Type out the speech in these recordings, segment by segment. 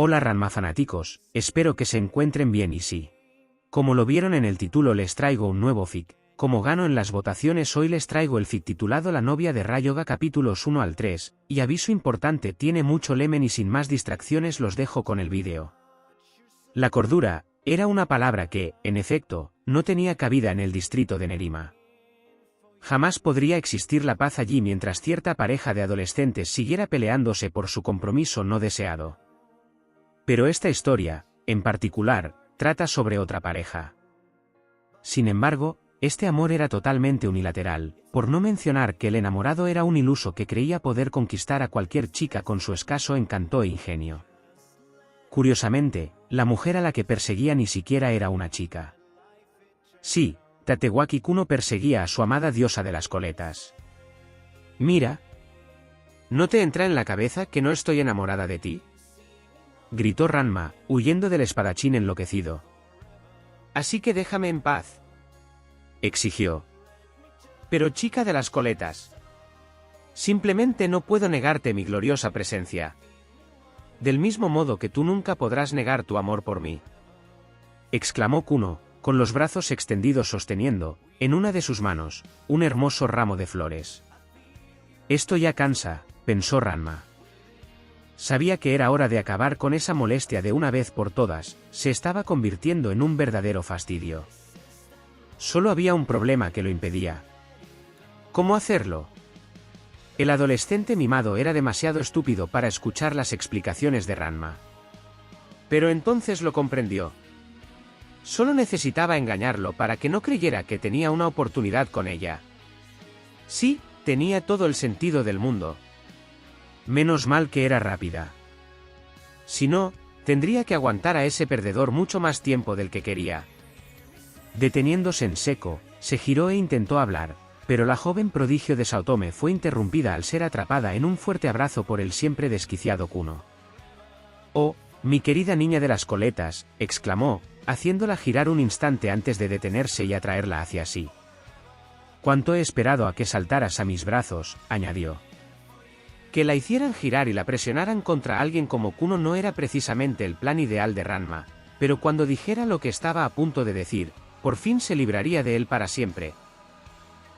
Hola Ranma fanáticos, espero que se encuentren bien y sí. Como lo vieron en el título les traigo un nuevo fic. Como gano en las votaciones hoy les traigo el fic titulado La novia de Ryoga capítulos 1 al 3, y aviso importante tiene mucho lemen y sin más distracciones los dejo con el vídeo. La cordura, era una palabra que, en efecto, no tenía cabida en el distrito de Nerima. Jamás podría existir la paz allí mientras cierta pareja de adolescentes siguiera peleándose por su compromiso no deseado. Pero esta historia, en particular, trata sobre otra pareja. Sin embargo, este amor era totalmente unilateral, por no mencionar que el enamorado era un iluso que creía poder conquistar a cualquier chica con su escaso encanto e ingenio. Curiosamente, la mujer a la que perseguía ni siquiera era una chica. Sí, Tatewaki Kuno perseguía a su amada diosa de las coletas. Mira. ¿No te entra en la cabeza que no estoy enamorada de ti?, gritó Ranma, huyendo del espadachín enloquecido. Así que déjame en paz, exigió. Pero chica de las coletas, simplemente no puedo negarte mi gloriosa presencia. Del mismo modo que tú nunca podrás negar tu amor por mí, exclamó Kuno, con los brazos extendidos sosteniendo, en una de sus manos, un hermoso ramo de flores. Esto ya cansa, pensó Ranma. Sabía que era hora de acabar con esa molestia de una vez por todas, se estaba convirtiendo en un verdadero fastidio. Solo había un problema que lo impedía. ¿Cómo hacerlo? El adolescente mimado era demasiado estúpido para escuchar las explicaciones de Ranma. Pero entonces lo comprendió. Solo necesitaba engañarlo para que no creyera que tenía una oportunidad con ella. Sí, tenía todo el sentido del mundo. Menos mal que era rápida. Si no, tendría que aguantar a ese perdedor mucho más tiempo del que quería. Deteniéndose en seco, se giró e intentó hablar, pero la joven prodigio de Saotome fue interrumpida al ser atrapada en un fuerte abrazo por el siempre desquiciado Kuno. «Oh, mi querida niña de las coletas», exclamó, haciéndola girar un instante antes de detenerse y atraerla hacia sí. «Cuánto he esperado a que saltaras a mis brazos», añadió. Que la hicieran girar y la presionaran contra alguien como Kuno no era precisamente el plan ideal de Ranma, pero cuando dijera lo que estaba a punto de decir, por fin se libraría de él para siempre.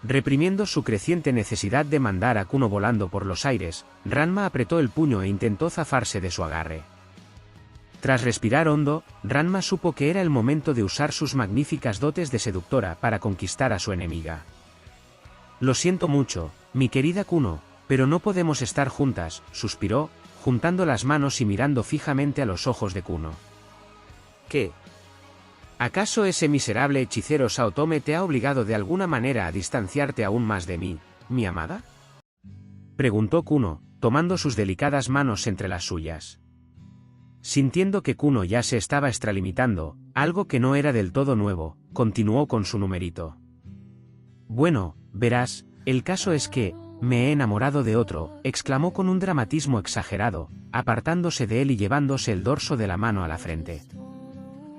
Reprimiendo su creciente necesidad de mandar a Kuno volando por los aires, Ranma apretó el puño e intentó zafarse de su agarre. Tras respirar hondo, Ranma supo que era el momento de usar sus magníficas dotes de seductora para conquistar a su enemiga. «Lo siento mucho, mi querida Kuno, pero no podemos estar juntas», suspiró, juntando las manos y mirando fijamente a los ojos de Kuno. «¿Qué? ¿Acaso ese miserable hechicero Saotome te ha obligado de alguna manera a distanciarte aún más de mí, mi amada?», preguntó Kuno, tomando sus delicadas manos entre las suyas. Sintiendo que Kuno ya se estaba extralimitando, algo que no era del todo nuevo, continuó con su numerito. «Bueno, verás, el caso es que me he enamorado de otro», exclamó con un dramatismo exagerado, apartándose de él y llevándose el dorso de la mano a la frente.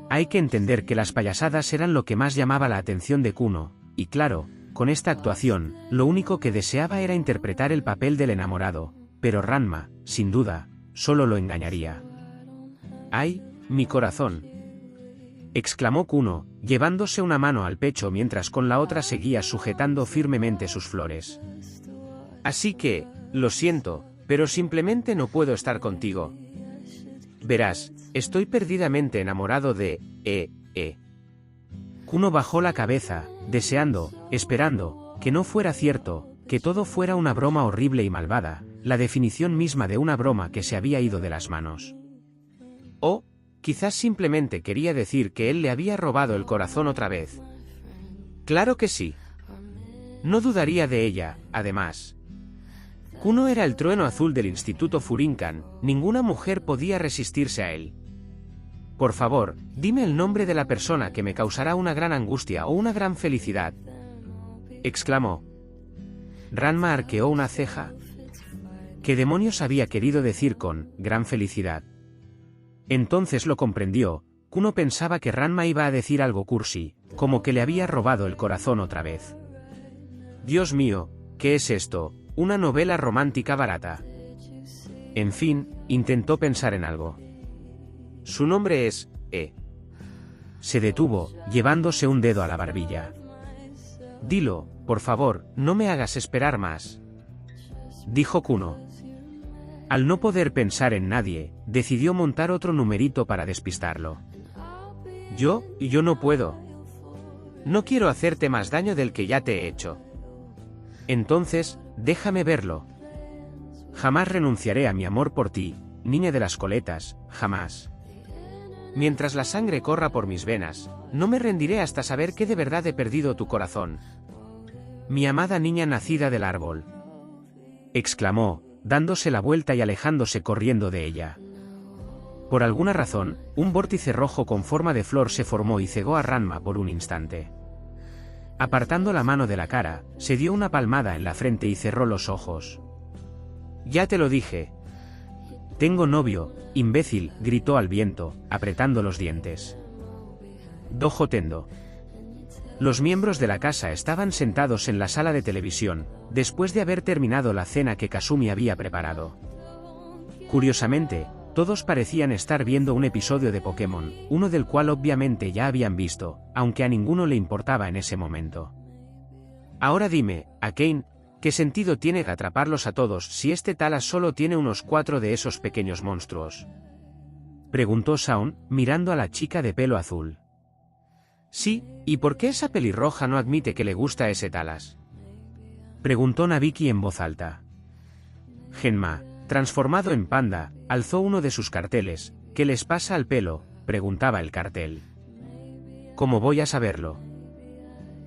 Hay que entender que las payasadas eran lo que más llamaba la atención de Kuno, y claro, con esta actuación, lo único que deseaba era interpretar el papel del enamorado, pero Ranma, sin duda, solo lo engañaría. «¡Ay, mi corazón!», exclamó Kuno, llevándose una mano al pecho mientras con la otra seguía sujetando firmemente sus flores. «Así que, lo siento, pero simplemente no puedo estar contigo. Verás, estoy perdidamente enamorado de, Kuno bajó la cabeza, deseando, esperando, que no fuera cierto, que todo fuera una broma horrible y malvada, la definición misma de una broma que se había ido de las manos. O, quizás simplemente quería decir que él le había robado el corazón otra vez. Claro que sí. No dudaría de ella, además. Kuno era el trueno azul del Instituto Furinkan, ninguna mujer podía resistirse a él. «Por favor, dime el nombre de la persona que me causará una gran angustia o una gran felicidad», exclamó. Ranma arqueó una ceja. ¿Qué demonios había querido decir con «gran felicidad»? Entonces lo comprendió. Kuno pensaba que Ranma iba a decir algo cursi, como que le había robado el corazón otra vez. «Dios mío, ¿qué es esto? ¿Una novela romántica barata?». En fin, intentó pensar en algo. Su nombre es, Se detuvo, llevándose un dedo a la barbilla. Dilo, por favor, no me hagas esperar más. Dijo Kuno. Al no poder pensar en nadie, decidió montar otro numerito para despistarlo. Yo no puedo. No quiero hacerte más daño del que ya te he hecho. Entonces, déjame verlo. Jamás renunciaré a mi amor por ti, niña de las coletas, jamás. Mientras la sangre corra por mis venas, no me rendiré hasta saber que de verdad he perdido tu corazón. Mi amada niña nacida del árbol. Exclamó, dándose la vuelta y alejándose corriendo de ella. Por alguna razón, un vórtice rojo con forma de flor se formó y cegó a Ranma por un instante. Apartando la mano de la cara, se dio una palmada en la frente y cerró los ojos. Ya te lo dije. Tengo novio, imbécil, gritó al viento, apretando los dientes. Dojo Tendo. Los miembros de la casa estaban sentados en la sala de televisión, después de haber terminado la cena que Kasumi había preparado. Curiosamente, todos parecían estar viendo un episodio de Pokémon, uno del cual obviamente ya habían visto, aunque a ninguno le importaba en ese momento. Ahora dime, Akane, ¿qué sentido tiene atraparlos a todos si este Talas solo tiene unos 4 de esos pequeños monstruos? Preguntó Shaun, mirando a la chica de pelo azul. Sí, ¿y por qué esa pelirroja no admite que le gusta ese Talas? Preguntó Nabiki en voz alta. Genma, transformado en panda, alzó uno de sus carteles. ¿Qué les pasa al pelo?, preguntaba el cartel. ¿Cómo voy a saberlo?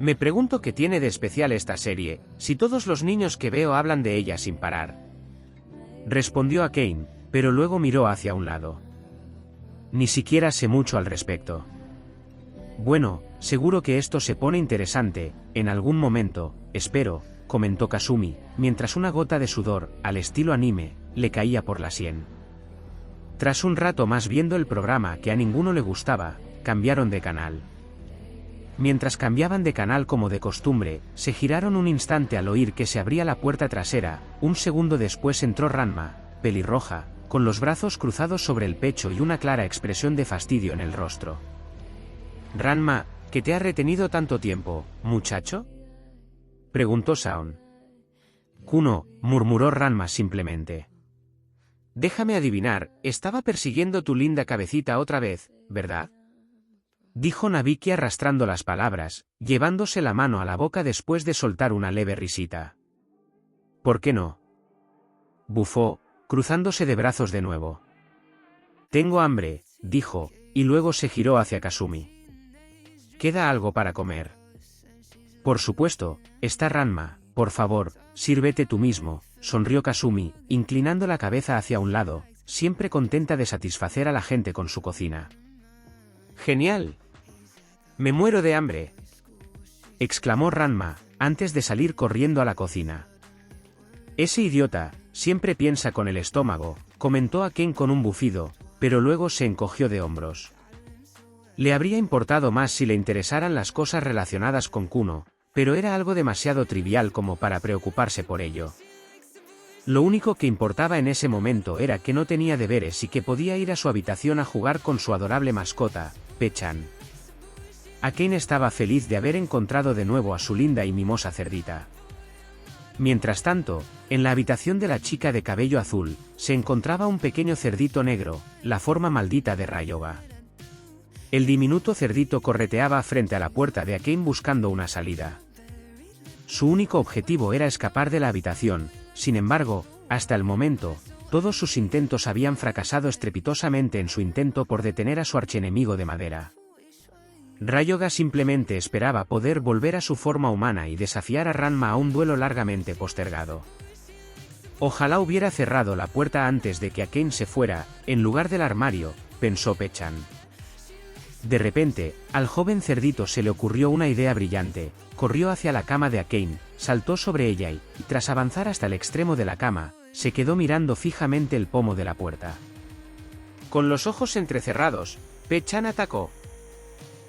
Me pregunto qué tiene de especial esta serie, si todos los niños que veo hablan de ella sin parar. Respondió Akane, pero luego miró hacia un lado. Ni siquiera sé mucho al respecto. Bueno, seguro que esto se pone interesante, en algún momento, espero, comentó Kasumi, mientras una gota de sudor, al estilo anime, le caía por la sien. Tras un rato más viendo el programa que a ninguno le gustaba, cambiaron de canal. Mientras cambiaban de canal como de costumbre, se giraron un instante al oír que se abría la puerta trasera. Un segundo después entró Ranma, pelirroja, con los brazos cruzados sobre el pecho y una clara expresión de fastidio en el rostro. Ranma, ¿qué te ha retenido tanto tiempo, muchacho?, preguntó Shaun. Kuno, murmuró Ranma simplemente. Déjame adivinar, estaba persiguiendo tu linda cabecita otra vez, ¿verdad?, dijo Nabiki arrastrando las palabras, llevándose la mano a la boca después de soltar una leve risita. ¿Por qué no?, bufó, cruzándose de brazos de nuevo. Tengo hambre, dijo, y luego se giró hacia Kasumi. ¿Queda algo para comer? Por supuesto, está Ranma, por favor, sírvete tú mismo, sonrió Kasumi, inclinando la cabeza hacia un lado, siempre contenta de satisfacer a la gente con su cocina. ¡Genial! ¡Me muero de hambre!, exclamó Ranma, antes de salir corriendo a la cocina. Ese idiota, siempre piensa con el estómago, comentó Akane con un bufido, pero luego se encogió de hombros. Le habría importado más si le interesaran las cosas relacionadas con Kuno, pero era algo demasiado trivial como para preocuparse por ello. Lo único que importaba en ese momento era que no tenía deberes y que podía ir a su habitación a jugar con su adorable mascota, Pechan. Akane estaba feliz de haber encontrado de nuevo a su linda y mimosa cerdita. Mientras tanto, en la habitación de la chica de cabello azul, se encontraba un pequeño cerdito negro, la forma maldita de Ryoga. El diminuto cerdito correteaba frente a la puerta de Akane buscando una salida. Su único objetivo era escapar de la habitación. Sin embargo, hasta el momento, todos sus intentos habían fracasado estrepitosamente en su intento por detener a su archienemigo de madera. Ryoga simplemente esperaba poder volver a su forma humana y desafiar a Ranma a un duelo largamente postergado. Ojalá hubiera cerrado la puerta antes de que Akane se fuera, en lugar del armario, pensó Pechan. De repente, al joven cerdito se le ocurrió una idea brillante. Corrió hacia la cama de Akane, saltó sobre ella y, tras avanzar hasta el extremo de la cama, se quedó mirando fijamente el pomo de la puerta. Con los ojos entrecerrados, Pechan atacó.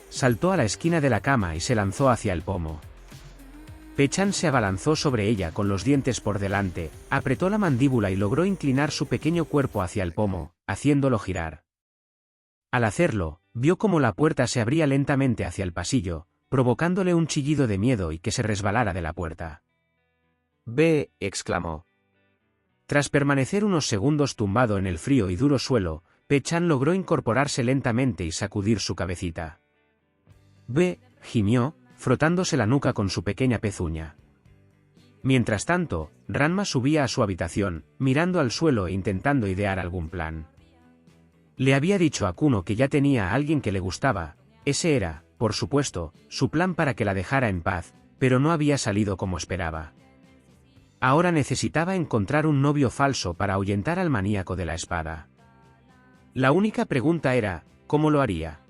Saltó a la esquina de la cama y se lanzó hacia el pomo. Pechan se abalanzó sobre ella con los dientes por delante, apretó la mandíbula y logró inclinar su pequeño cuerpo hacia el pomo, haciéndolo girar. Al hacerlo, vio cómo la puerta se abría lentamente hacia el pasillo, provocándole un chillido de miedo y que se resbalara de la puerta. «Ve», exclamó. Tras permanecer unos segundos tumbado en el frío y duro suelo, Pe-chan logró incorporarse lentamente y sacudir su cabecita. «Ve», gimió, frotándose la nuca con su pequeña pezuña. Mientras tanto, Ranma subía a su habitación, mirando al suelo e intentando idear algún plan. Le había dicho a Kuno que ya tenía a alguien que le gustaba. Ese era, por supuesto, su plan para que la dejara en paz, pero no había salido como esperaba. Ahora necesitaba encontrar un novio falso para ahuyentar al maníaco de la espada. La única pregunta era, ¿cómo lo haría?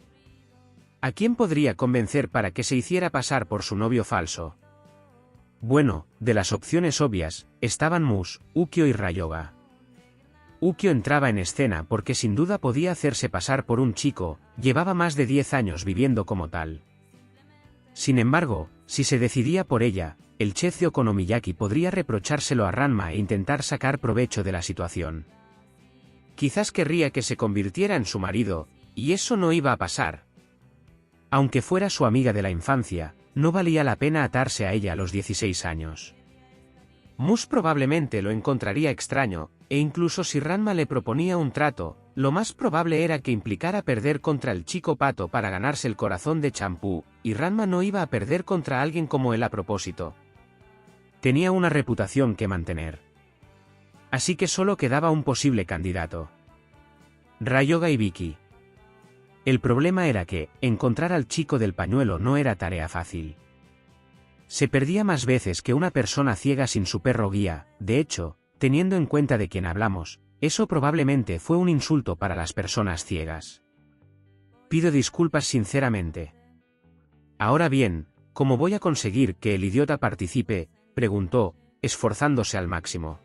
¿A quién podría convencer para que se hiciera pasar por su novio falso? Bueno, de las opciones obvias, estaban Mus, Ukyo y Ryoga. Ukyo entraba en escena porque sin duda podía hacerse pasar por un chico, llevaba más de 10 años viviendo como tal. Sin embargo, si se decidía por ella, el chef de Okonomiyaki podría reprochárselo a Ranma e intentar sacar provecho de la situación. Quizás querría que se convirtiera en su marido, y eso no iba a pasar. Aunque fuera su amiga de la infancia, no valía la pena atarse a ella a los 16 años. Mus probablemente lo encontraría extraño, e incluso si Ranma le proponía un trato, lo más probable era que implicara perder contra el chico pato para ganarse el corazón de Champú, y Ranma no iba a perder contra alguien como él a propósito. Tenía una reputación que mantener. Así que solo quedaba un posible candidato: Ryoga y Vicky. El problema era que, encontrar al chico del pañuelo no era tarea fácil. Se perdía más veces que una persona ciega sin su perro guía. De hecho, teniendo en cuenta de quién hablamos, eso probablemente fue un insulto para las personas ciegas. Pido disculpas sinceramente. Ahora bien, ¿cómo voy a conseguir que el idiota participe?, preguntó, esforzándose al máximo.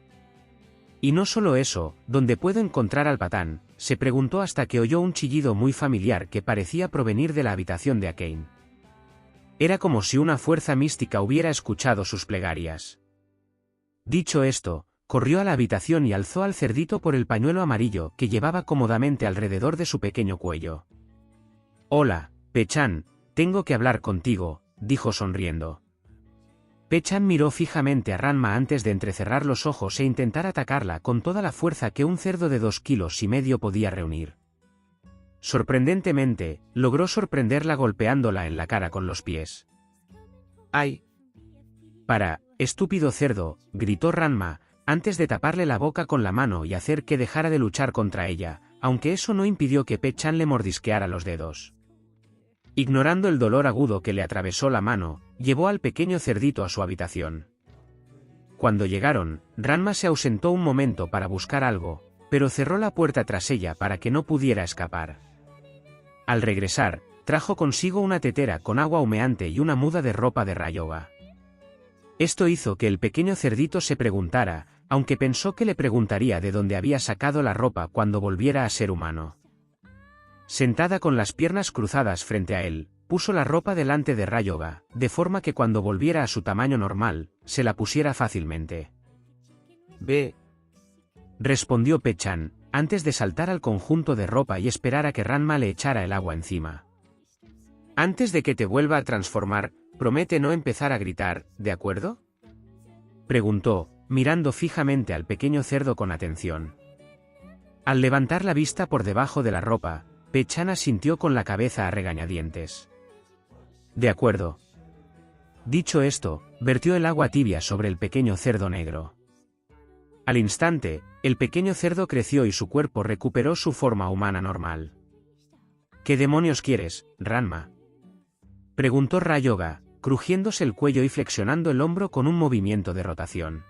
Y no solo eso, ¿dónde puedo encontrar al patán?, se preguntó hasta que oyó un chillido muy familiar que parecía provenir de la habitación de Akane. Era como si una fuerza mística hubiera escuchado sus plegarias. Dicho esto, corrió a la habitación y alzó al cerdito por el pañuelo amarillo que llevaba cómodamente alrededor de su pequeño cuello. «Hola, Pe-chan, tengo que hablar contigo», dijo sonriendo. Pe-chan miró fijamente a Ranma antes de entrecerrar los ojos e intentar atacarla con toda la fuerza que un cerdo de 2,5 kilos podía reunir. Sorprendentemente, logró sorprenderla golpeándola en la cara con los pies. «¡Ay! Para, estúpido cerdo», gritó Ranma, antes de taparle la boca con la mano y hacer que dejara de luchar contra ella, aunque eso no impidió que Pe-chan le mordisqueara los dedos. Ignorando el dolor agudo que le atravesó la mano, llevó al pequeño cerdito a su habitación. Cuando llegaron, Ranma se ausentó un momento para buscar algo, pero cerró la puerta tras ella para que no pudiera escapar. Al regresar, trajo consigo una tetera con agua humeante y una muda de ropa de Ryoga. Esto hizo que el pequeño cerdito se preguntara, aunque pensó que le preguntaría de dónde había sacado la ropa cuando volviera a ser humano. Sentada con las piernas cruzadas frente a él, puso la ropa delante de Ryoga, de forma que cuando volviera a su tamaño normal, se la pusiera fácilmente. «Ve», respondió Pe-chan, antes de saltar al conjunto de ropa y esperar a que Ranma le echara el agua encima. «Antes de que te vuelva a transformar, promete no empezar a gritar, ¿de acuerdo?», preguntó, mirando fijamente al pequeño cerdo con atención. Al levantar la vista por debajo de la ropa, Pe-chan asintió con la cabeza a regañadientes. «De acuerdo». Dicho esto, vertió el agua tibia sobre el pequeño cerdo negro. Al instante, el pequeño cerdo creció y su cuerpo recuperó su forma humana normal. «¿Qué demonios quieres, Ranma?», preguntó Ryoga, crujiéndose el cuello y flexionando el hombro con un movimiento de rotación.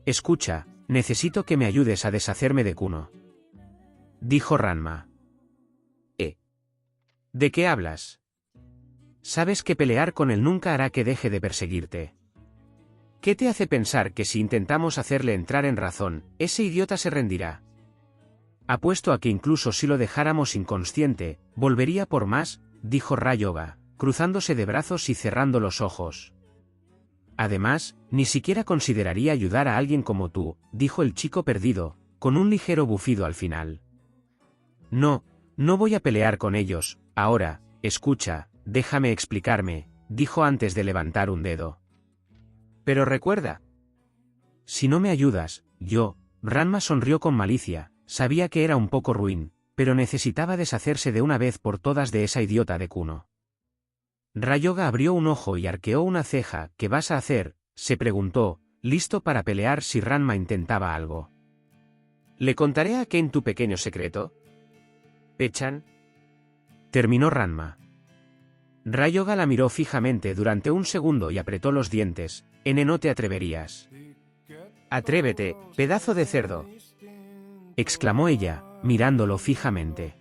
«Escucha, necesito que me ayudes a deshacerme de Kuno», dijo Ranma. «¿De qué hablas? Sabes que pelear con él nunca hará que deje de perseguirte. ¿Qué te hace pensar que si intentamos hacerle entrar en razón, ese idiota se rendirá? Apuesto a que incluso si lo dejáramos inconsciente, volvería por más», dijo Ryoga, cruzándose de brazos y cerrando los ojos. «Además, ni siquiera consideraría ayudar a alguien como tú», dijo el chico perdido, con un ligero bufido al final. «No, No voy a pelear con ellos, ahora, escucha, déjame explicarme, dijo antes de levantar un dedo. Pero recuerda. Si no me ayudas, yo, Ranma sonrió con malicia, sabía que era un poco ruin, pero necesitaba deshacerse de una vez por todas de esa idiota de Kuno. Ryoga abrió un ojo y arqueó una ceja. ¿Qué vas a hacer?, se preguntó, listo para pelear si Ranma intentaba algo. ¿Le contaré a Ken tu pequeño secreto? ¿Pechan? Terminó Ranma. Ryoga la miró fijamente durante un segundo y apretó los dientes. No te atreverías. Atrévete, pedazo de cerdo, exclamó ella, mirándolo fijamente.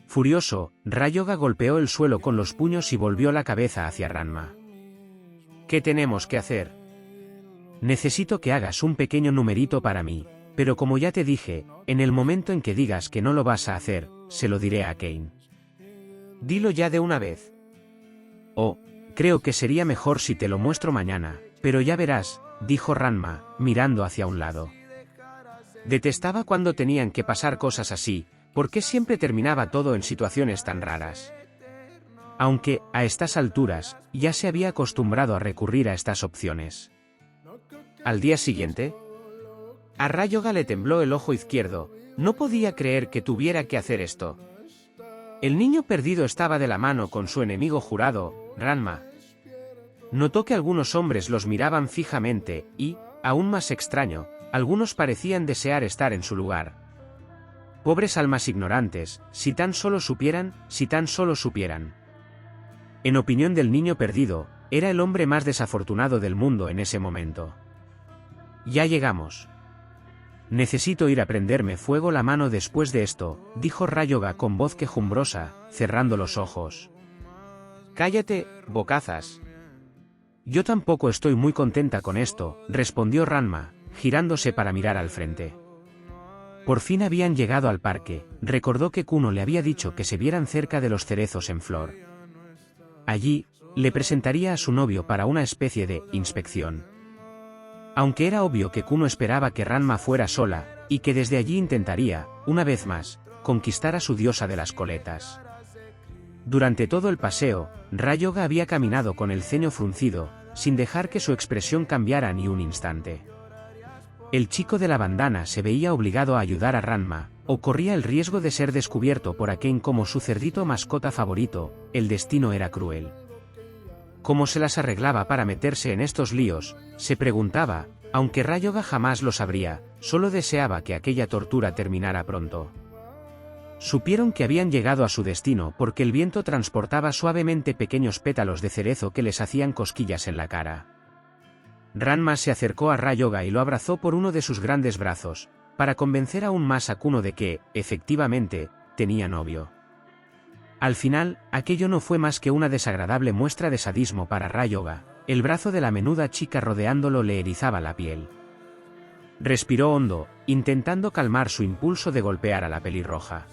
Furioso, Ryoga golpeó el suelo con los puños y volvió la cabeza hacia Ranma. ¿Qué tenemos que hacer? Necesito que hagas un pequeño numerito para mí, pero como ya te dije, en el momento en que digas que no lo vas a hacer, se lo diré a Kane. Dilo ya de una vez. Oh, creo que sería mejor si te lo muestro mañana, pero ya verás, dijo Ranma, mirando hacia un lado. Detestaba cuando tenían que pasar cosas así, porque siempre terminaba todo en situaciones tan raras. Aunque, a estas alturas, ya se había acostumbrado a recurrir a estas opciones. Al día siguiente, a Ryoga le tembló el ojo izquierdo. No podía creer que tuviera que hacer esto. El niño perdido estaba de la mano con su enemigo jurado, Ranma. Notó que algunos hombres los miraban fijamente y, aún más extraño, algunos parecían desear estar en su lugar. Pobres almas ignorantes, si tan solo supieran, si tan solo supieran. En opinión del niño perdido, era el hombre más desafortunado del mundo en ese momento. Ya llegamos. Necesito ir a prenderme fuego la mano después de esto, dijo Ryoga con voz quejumbrosa, cerrando los ojos. Cállate, bocazas. Yo tampoco estoy muy contenta con esto, respondió Ranma, girándose para mirar al frente. Por fin habían llegado al parque. Recordó que Kuno le había dicho que se vieran cerca de los cerezos en flor. Allí, le presentaría a su novio para una especie de inspección. Aunque era obvio que Kuno esperaba que Ranma fuera sola, y que desde allí intentaría, una vez más, conquistar a su diosa de las coletas. Durante todo el paseo, Ryoga había caminado con el ceño fruncido, sin dejar que su expresión cambiara ni un instante. El chico de la bandana se veía obligado a ayudar a Ranma, o corría el riesgo de ser descubierto por Ken como su cerdito mascota favorito. El destino era cruel. ¿Cómo se las arreglaba para meterse en estos líos?, se preguntaba, aunque Ryoga jamás lo sabría, solo deseaba que aquella tortura terminara pronto. Supieron que habían llegado a su destino porque el viento transportaba suavemente pequeños pétalos de cerezo que les hacían cosquillas en la cara. Ranma se acercó a Ryoga y lo abrazó por uno de sus grandes brazos, para convencer aún más a Kuno de que, efectivamente, tenía novio. Al final, aquello no fue más que una desagradable muestra de sadismo para Ryoga. El brazo de la menuda chica rodeándolo le erizaba la piel. Respiró hondo, intentando calmar su impulso de golpear a la pelirroja.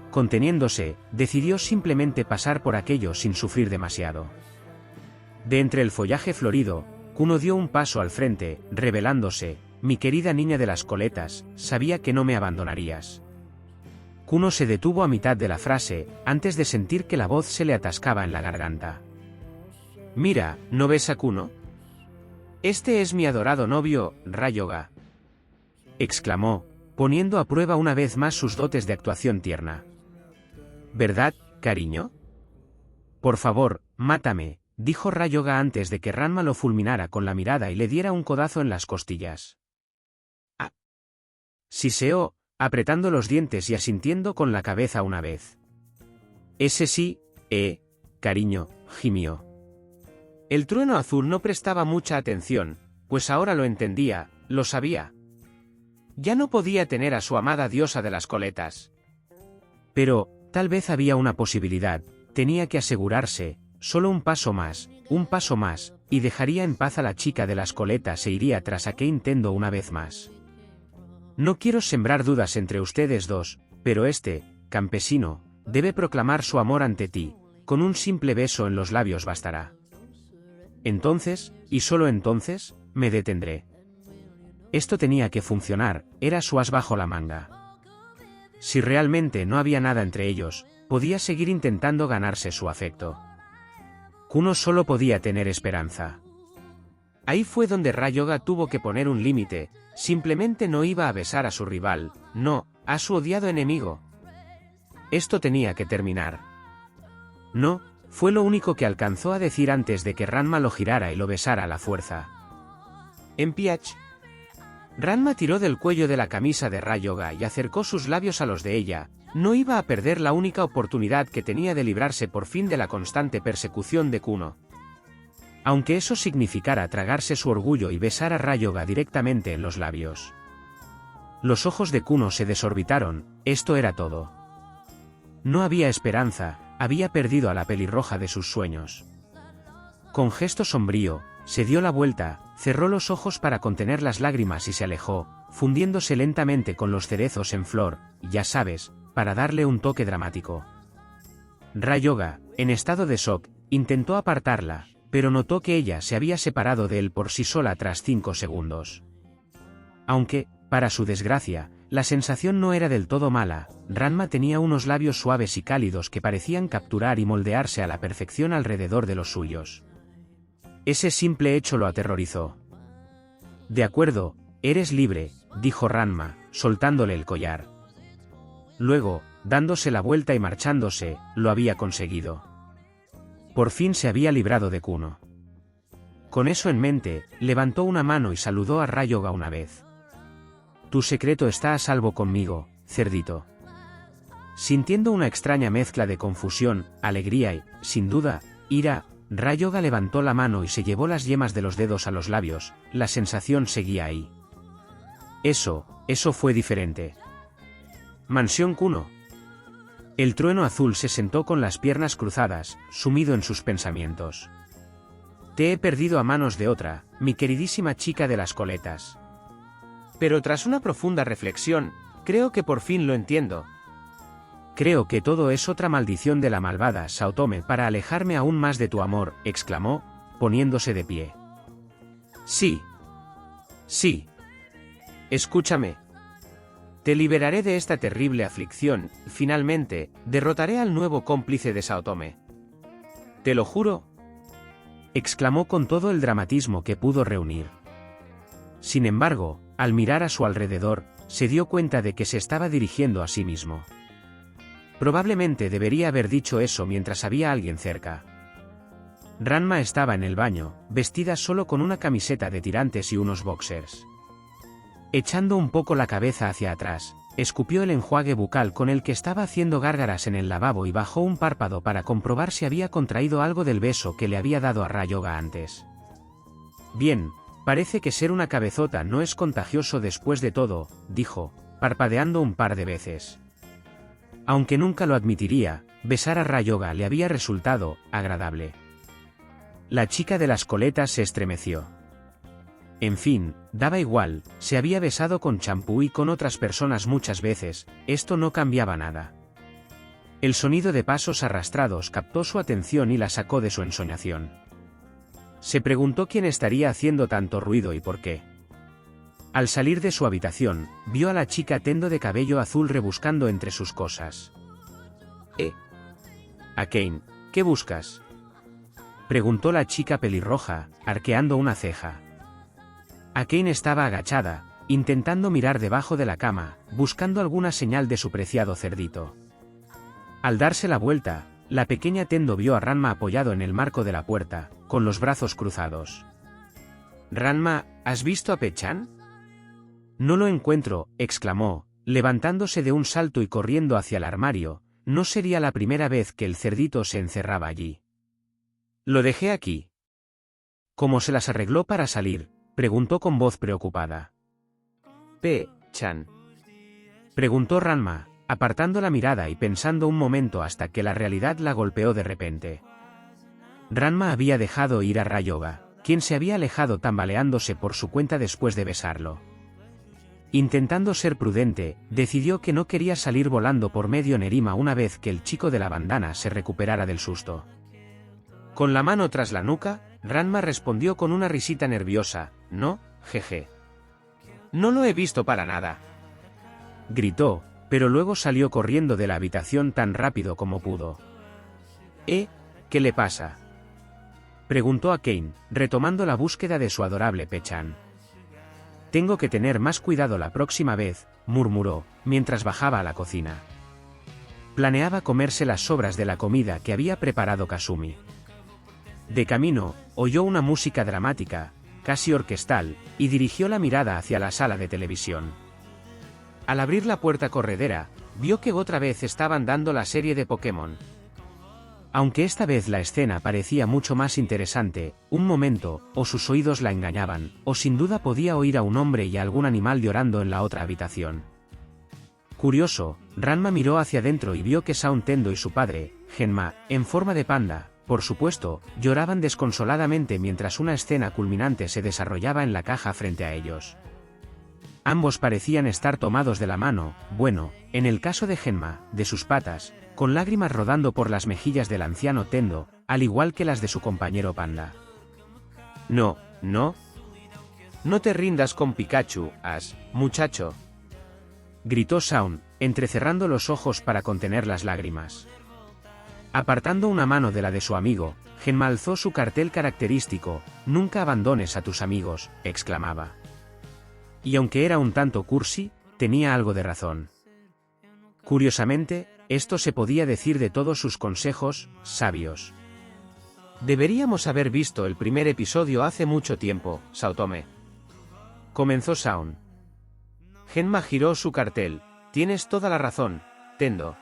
Conteniéndose, decidió simplemente pasar por aquello sin sufrir demasiado. De entre el follaje florido, Kuno dio un paso al frente, revelándose: mi querida niña de las coletas, sabía que no me abandonarías. Kuno se detuvo a mitad de la frase, antes de sentir que la voz se le atascaba en la garganta. Mira, ¿no ves a Kuno? Este es mi adorado novio, Ryoga, exclamó, poniendo a prueba una vez más sus dotes de actuación tierna. ¿Verdad, cariño? Por favor, mátame, dijo Ryoga antes de que Ranma lo fulminara con la mirada y le diera un codazo en las costillas. Ah. Siseó, apretando los dientes y asintiendo con la cabeza una vez. Ese sí, cariño, gimió. El trueno azul no prestaba mucha atención, pues ahora lo entendía, lo sabía. Ya no podía tener a su amada diosa de las coletas. Pero, tal vez había una posibilidad, tenía que asegurarse, solo un paso más, y dejaría en paz a la chica de las coletas e iría tras a Ken Tendo una vez más. No quiero sembrar dudas entre ustedes dos, pero este, campesino, debe proclamar su amor ante ti, con un simple beso en los labios bastará. Entonces, y solo entonces, me detendré. Esto tenía que funcionar, era su as bajo la manga. Si realmente no había nada entre ellos, podía seguir intentando ganarse su afecto. Kuno solo podía tener esperanza. Ahí fue donde Ryoga tuvo que poner un límite, simplemente no iba a besar a su rival, no, a su odiado enemigo. Esto tenía que terminar. No, fue lo único que alcanzó a decir antes de que Ranma lo girara y lo besara a la fuerza. Empiach. Ranma tiró del cuello de la camisa de Ryoga y acercó sus labios a los de ella. No iba a perder la única oportunidad que tenía de librarse por fin de la constante persecución de Kuno. Aunque eso significara tragarse su orgullo y besar a Ryoga directamente en los labios. Los ojos de Kuno se desorbitaron, esto era todo. No había esperanza, había perdido a la pelirroja de sus sueños. Con gesto sombrío, se dio la vuelta, cerró los ojos para contener las lágrimas y se alejó, fundiéndose lentamente con los cerezos en flor, ya sabes, para darle un toque dramático. Ryoga, en estado de shock, intentó apartarla, pero notó que ella se había separado de él por sí sola tras 5 segundos. Aunque, para su desgracia, la sensación no era del todo mala, Ranma tenía unos labios suaves y cálidos que parecían capturar y moldearse a la perfección alrededor de los suyos. Ese simple hecho lo aterrorizó. De acuerdo, eres libre, dijo Ranma, soltándole el collar. Luego, dándose la vuelta y marchándose, lo había conseguido. Por fin se había librado de Kuno. Con eso en mente, levantó una mano y saludó a Ryoga una vez. Tu secreto está a salvo conmigo, cerdito. Sintiendo una extraña mezcla de confusión, alegría y, sin duda, ira, Ryoga levantó la mano y se llevó las yemas de los dedos a los labios, la sensación seguía ahí. Eso fue diferente. Mansión Kuno. El trueno azul se sentó con las piernas cruzadas, sumido en sus pensamientos. Te he perdido a manos de otra, mi queridísima chica de las coletas. Pero tras una profunda reflexión, creo que por fin lo entiendo. Creo que todo es otra maldición de la malvada Saotome para alejarme aún más de tu amor, exclamó, poniéndose de pie. Sí. Sí. Escúchame. Te liberaré de esta terrible aflicción, y finalmente, derrotaré al nuevo cómplice de Saotome. Te lo juro. Exclamó con todo el dramatismo que pudo reunir. Sin embargo, al mirar a su alrededor, se dio cuenta de que se estaba dirigiendo a sí mismo. Probablemente debería haber dicho eso mientras había alguien cerca. Ranma estaba en el baño, vestida solo con una camiseta de tirantes y unos boxers. Echando un poco la cabeza hacia atrás, escupió el enjuague bucal con el que estaba haciendo gárgaras en el lavabo y bajó un párpado para comprobar si había contraído algo del beso que le había dado a Ryoga antes. Bien, parece que ser una cabezota no es contagioso después de todo, dijo, parpadeando un par de veces. Aunque nunca lo admitiría, besar a Ryoga le había resultado agradable. La chica de las coletas se estremeció. En fin, daba igual, se había besado con champú y con otras personas muchas veces, esto no cambiaba nada. El sonido de pasos arrastrados captó su atención y la sacó de su ensoñación. Se preguntó quién estaría haciendo tanto ruido y por qué. Al salir de su habitación, vio a la chica tendo de cabello azul rebuscando entre sus cosas. Akane, ¿qué buscas? Preguntó la chica pelirroja, arqueando una ceja. Akane estaba agachada, intentando mirar debajo de la cama, buscando alguna señal de su preciado cerdito. Al darse la vuelta, la pequeña Tendo vio a Ranma apoyado en el marco de la puerta, con los brazos cruzados. Ranma, ¿has visto a Pechan? No lo encuentro, exclamó, levantándose de un salto y corriendo hacia el armario. No sería la primera vez que el cerdito se encerraba allí. Lo dejé aquí. ¿Cómo se las arregló para salir?, preguntó con voz preocupada. Chan. Preguntó Ranma, apartando la mirada y pensando un momento hasta que la realidad la golpeó de repente. Ranma había dejado ir a Ryoga, quien se había alejado tambaleándose por su cuenta después de besarlo. Intentando ser prudente, decidió que no quería salir volando por medio Nerima una vez que el chico de la bandana se recuperara del susto. Con la mano tras la nuca, Ranma respondió con una risita nerviosa, no, jeje. No lo he visto para nada. Gritó, pero luego salió corriendo de la habitación tan rápido como pudo. ¿Qué le pasa?, preguntó a Kane, retomando la búsqueda de su adorable Pechan. Tengo que tener más cuidado la próxima vez, murmuró, mientras bajaba a la cocina. Planeaba comerse las sobras de la comida que había preparado Kasumi. De camino, oyó una música dramática, casi orquestal, y dirigió la mirada hacia la sala de televisión. Al abrir la puerta corredera, vio que otra vez estaban dando la serie de Pokémon. Aunque esta vez la escena parecía mucho más interesante, un momento, o sus oídos la engañaban, o sin duda podía oír a un hombre y a algún animal llorando en la otra habitación. Curioso, Ranma miró hacia adentro y vio que Shaun Tendo y su padre, Genma, en forma de panda, por supuesto, lloraban desconsoladamente mientras una escena culminante se desarrollaba en la caja frente a ellos. Ambos parecían estar tomados de la mano, bueno, en el caso de Genma, de sus patas, con lágrimas rodando por las mejillas del anciano Tendo, al igual que las de su compañero panda. No te rindas con Pikachu, muchacho, gritó Shaun, entrecerrando los ojos para contener las lágrimas. Apartando una mano de la de su amigo, Genma alzó su cartel característico, «Nunca abandones a tus amigos», exclamaba. Y aunque era un tanto cursi, tenía algo de razón. Curiosamente, esto se podía decir de todos sus consejos sabios. Deberíamos haber visto el primer episodio hace mucho tiempo, Saotome, comenzó Shaun. Genma giró su cartel. Tienes toda la razón, Tendo.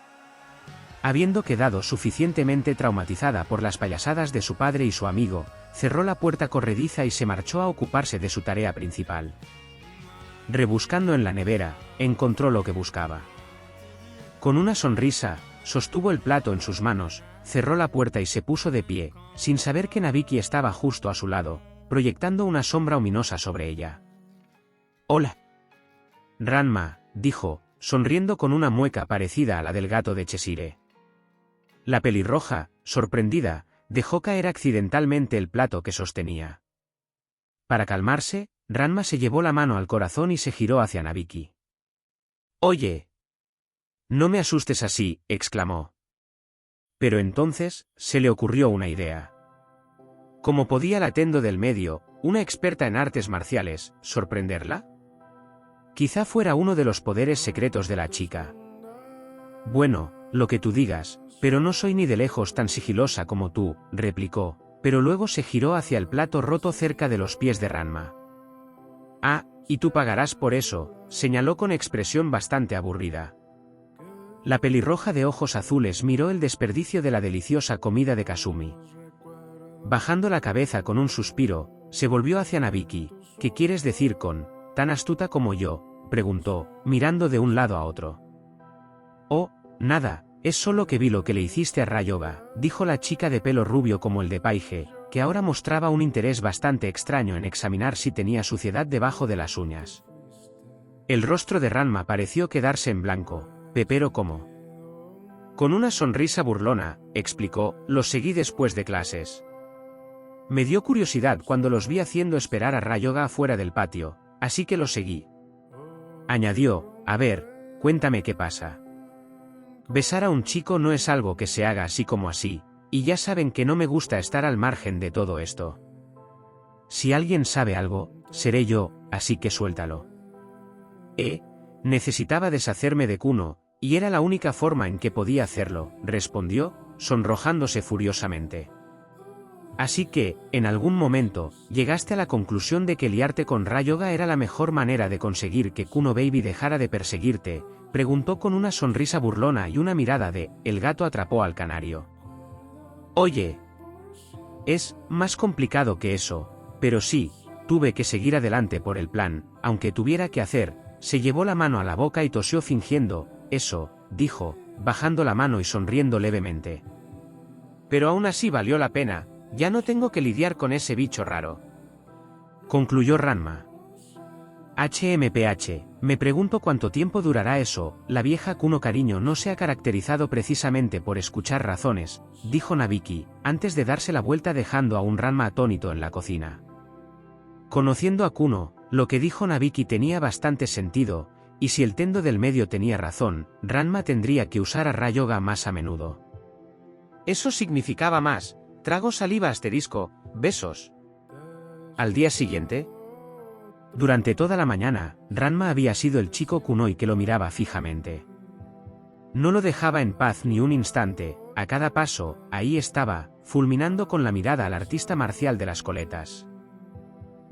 Habiendo quedado suficientemente traumatizada por las payasadas de su padre y su amigo, cerró la puerta corrediza y se marchó a ocuparse de su tarea principal. Rebuscando en la nevera, encontró lo que buscaba. Con una sonrisa, sostuvo el plato en sus manos, cerró la puerta y se puso de pie, sin saber que Nabiki estaba justo a su lado, proyectando una sombra ominosa sobre ella. «Hola, Ranma», dijo, sonriendo con una mueca parecida a la del gato de Cheshire. La pelirroja, sorprendida, dejó caer accidentalmente el plato que sostenía. Para calmarse, Ranma se llevó la mano al corazón y se giró hacia Nabiki. «Oye, no me asustes así», exclamó. Pero entonces, se le ocurrió una idea. ¿Cómo podía la Tendo del medio, una experta en artes marciales, sorprenderla? Quizá fuera uno de los poderes secretos de la chica. «Bueno, lo que tú digas, pero no soy ni de lejos tan sigilosa como tú», replicó, pero luego se giró hacia el plato roto cerca de los pies de Ranma. «Ah, y tú pagarás por eso», señaló con expresión bastante aburrida. La pelirroja de ojos azules miró el desperdicio de la deliciosa comida de Kasumi. Bajando la cabeza con un suspiro, se volvió hacia Nabiki. «¿Qué quieres decir con tan astuta como yo?», preguntó, mirando de un lado a otro. «Oh, nada, es solo que vi lo que le hiciste a Ryoga», dijo la chica de pelo rubio como el de Paige, que ahora mostraba un interés bastante extraño en examinar si tenía suciedad debajo de las uñas. El rostro de Ranma pareció quedarse en blanco. «¿Pero cómo?». Con una sonrisa burlona, explicó, «Los seguí después de clases. Me dio curiosidad cuando los vi haciendo esperar a Ryoga afuera del patio, así que los seguí». Añadió, «A ver, cuéntame qué pasa». Besar a un chico no es algo que se haga así como así, y ya saben que no me gusta estar al margen de todo esto. Si alguien sabe algo, seré yo, así que suéltalo. Necesitaba deshacerme de Kuno, y era la única forma en que podía hacerlo, respondió, sonrojándose furiosamente. Así que, en algún momento, llegaste a la conclusión de que liarte con Ryoga era la mejor manera de conseguir que Kuno Baby dejara de perseguirte, preguntó con una sonrisa burlona y una mirada de, el gato atrapó al canario. Oye, es más complicado que eso, pero sí, tuve que seguir adelante por el plan, aunque tuviera que hacer, se llevó la mano a la boca y tosió fingiendo, eso, dijo, bajando la mano y sonriendo levemente. Pero aún así valió la pena, ya no tengo que lidiar con ese bicho raro. Concluyó Ranma. HMPH, me pregunto cuánto tiempo durará eso, la vieja Kuno cariño no se ha caracterizado precisamente por escuchar razones, dijo Nabiki, antes de darse la vuelta dejando a un Ranma atónito en la cocina. Conociendo a Kuno, lo que dijo Nabiki tenía bastante sentido, Y si el Tendo del medio tenía razón, Ranma tendría que usar a Ryoga más a menudo. Eso significaba más. Trago saliva asterisco, besos. Al día siguiente, durante toda la mañana, Ranma había sido el chico kunoi que lo miraba fijamente. No lo dejaba en paz ni un instante, a cada paso, ahí estaba, fulminando con la mirada al artista marcial de las coletas.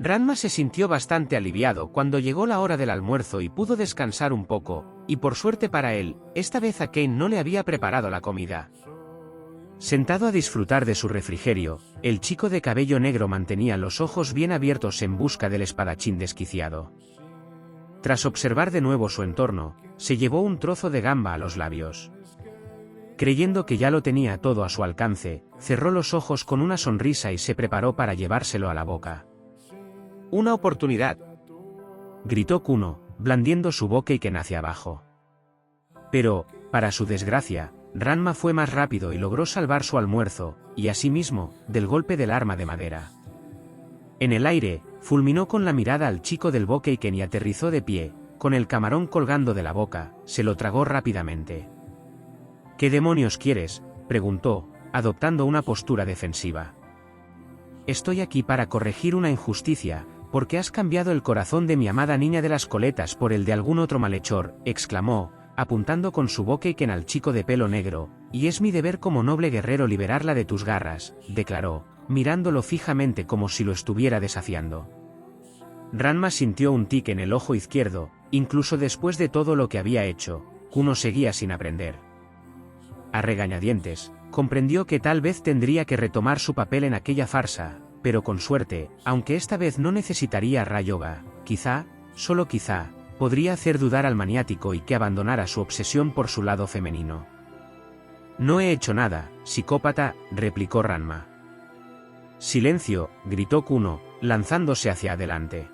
Ranma se sintió bastante aliviado cuando llegó la hora del almuerzo y pudo descansar un poco, y por suerte para él, esta vez a Kane no le había preparado la comida. Sentado a disfrutar de su refrigerio, el chico de cabello negro mantenía los ojos bien abiertos en busca del espadachín desquiciado. Tras observar de nuevo su entorno, se llevó un trozo de gamba a los labios. Creyendo que ya lo tenía todo a su alcance, cerró los ojos con una sonrisa y se preparó para llevárselo a la boca. «Una oportunidad», gritó Kuno, blandiendo su Bokeiken hacia abajo. Pero, para su desgracia, Ranma fue más rápido y logró salvar su almuerzo, y asimismo, del golpe del arma de madera. En el aire, fulminó con la mirada al chico del Bokeiken y aterrizó de pie, con el camarón colgando de la boca, se lo tragó rápidamente. «¿Qué demonios quieres?», preguntó, adoptando una postura defensiva. «Estoy aquí para corregir una injusticia, porque has cambiado el corazón de mi amada niña de las coletas por el de algún otro malhechor», exclamó, apuntando con su Bokeiken al chico de pelo negro, «y es mi deber como noble guerrero liberarla de tus garras», declaró, mirándolo fijamente como si lo estuviera desafiando. Ranma sintió un tic en el ojo izquierdo, incluso después de todo lo que había hecho, Kuno seguía sin aprender. A regañadientes, comprendió que tal vez tendría que retomar su papel en aquella farsa, pero con suerte, aunque esta vez no necesitaría Ryoga, quizá, solo quizá, podría hacer dudar al maniático y que abandonara su obsesión por su lado femenino. «No he hecho nada, psicópata», replicó Ranma. «Silencio», gritó Kuno, lanzándose hacia adelante.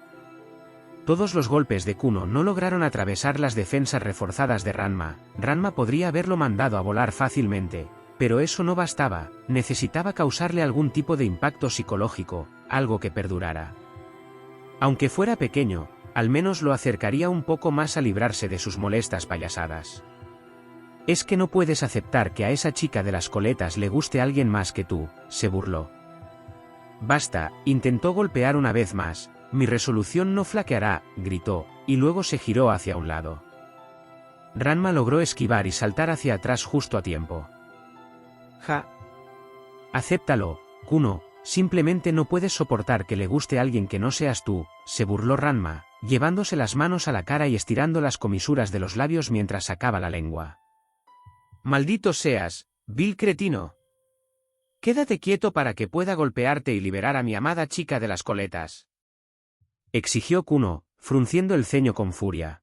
Todos los golpes de Kuno no lograron atravesar las defensas reforzadas de Ranma. Ranma podría haberlo mandado a volar fácilmente, pero eso no bastaba, necesitaba causarle algún tipo de impacto psicológico, algo que perdurara. Aunque fuera pequeño, al menos lo acercaría un poco más a librarse de sus molestas payasadas. «Es que no puedes aceptar que a esa chica de las coletas le guste alguien más que tú», se burló. «Basta», intentó golpear una vez más. «Mi resolución no flaqueará», gritó, y luego se giró hacia un lado. Ranma logró esquivar y saltar hacia atrás justo a tiempo. «Ja. Acéptalo, Kuno, simplemente no puedes soportar que le guste a alguien que no seas tú», se burló Ranma, llevándose las manos a la cara y estirando las comisuras de los labios mientras sacaba la lengua. «Maldito seas, vil cretino. Quédate quieto para que pueda golpearte y liberar a mi amada chica de las coletas», exigió Kuno, frunciendo el ceño con furia.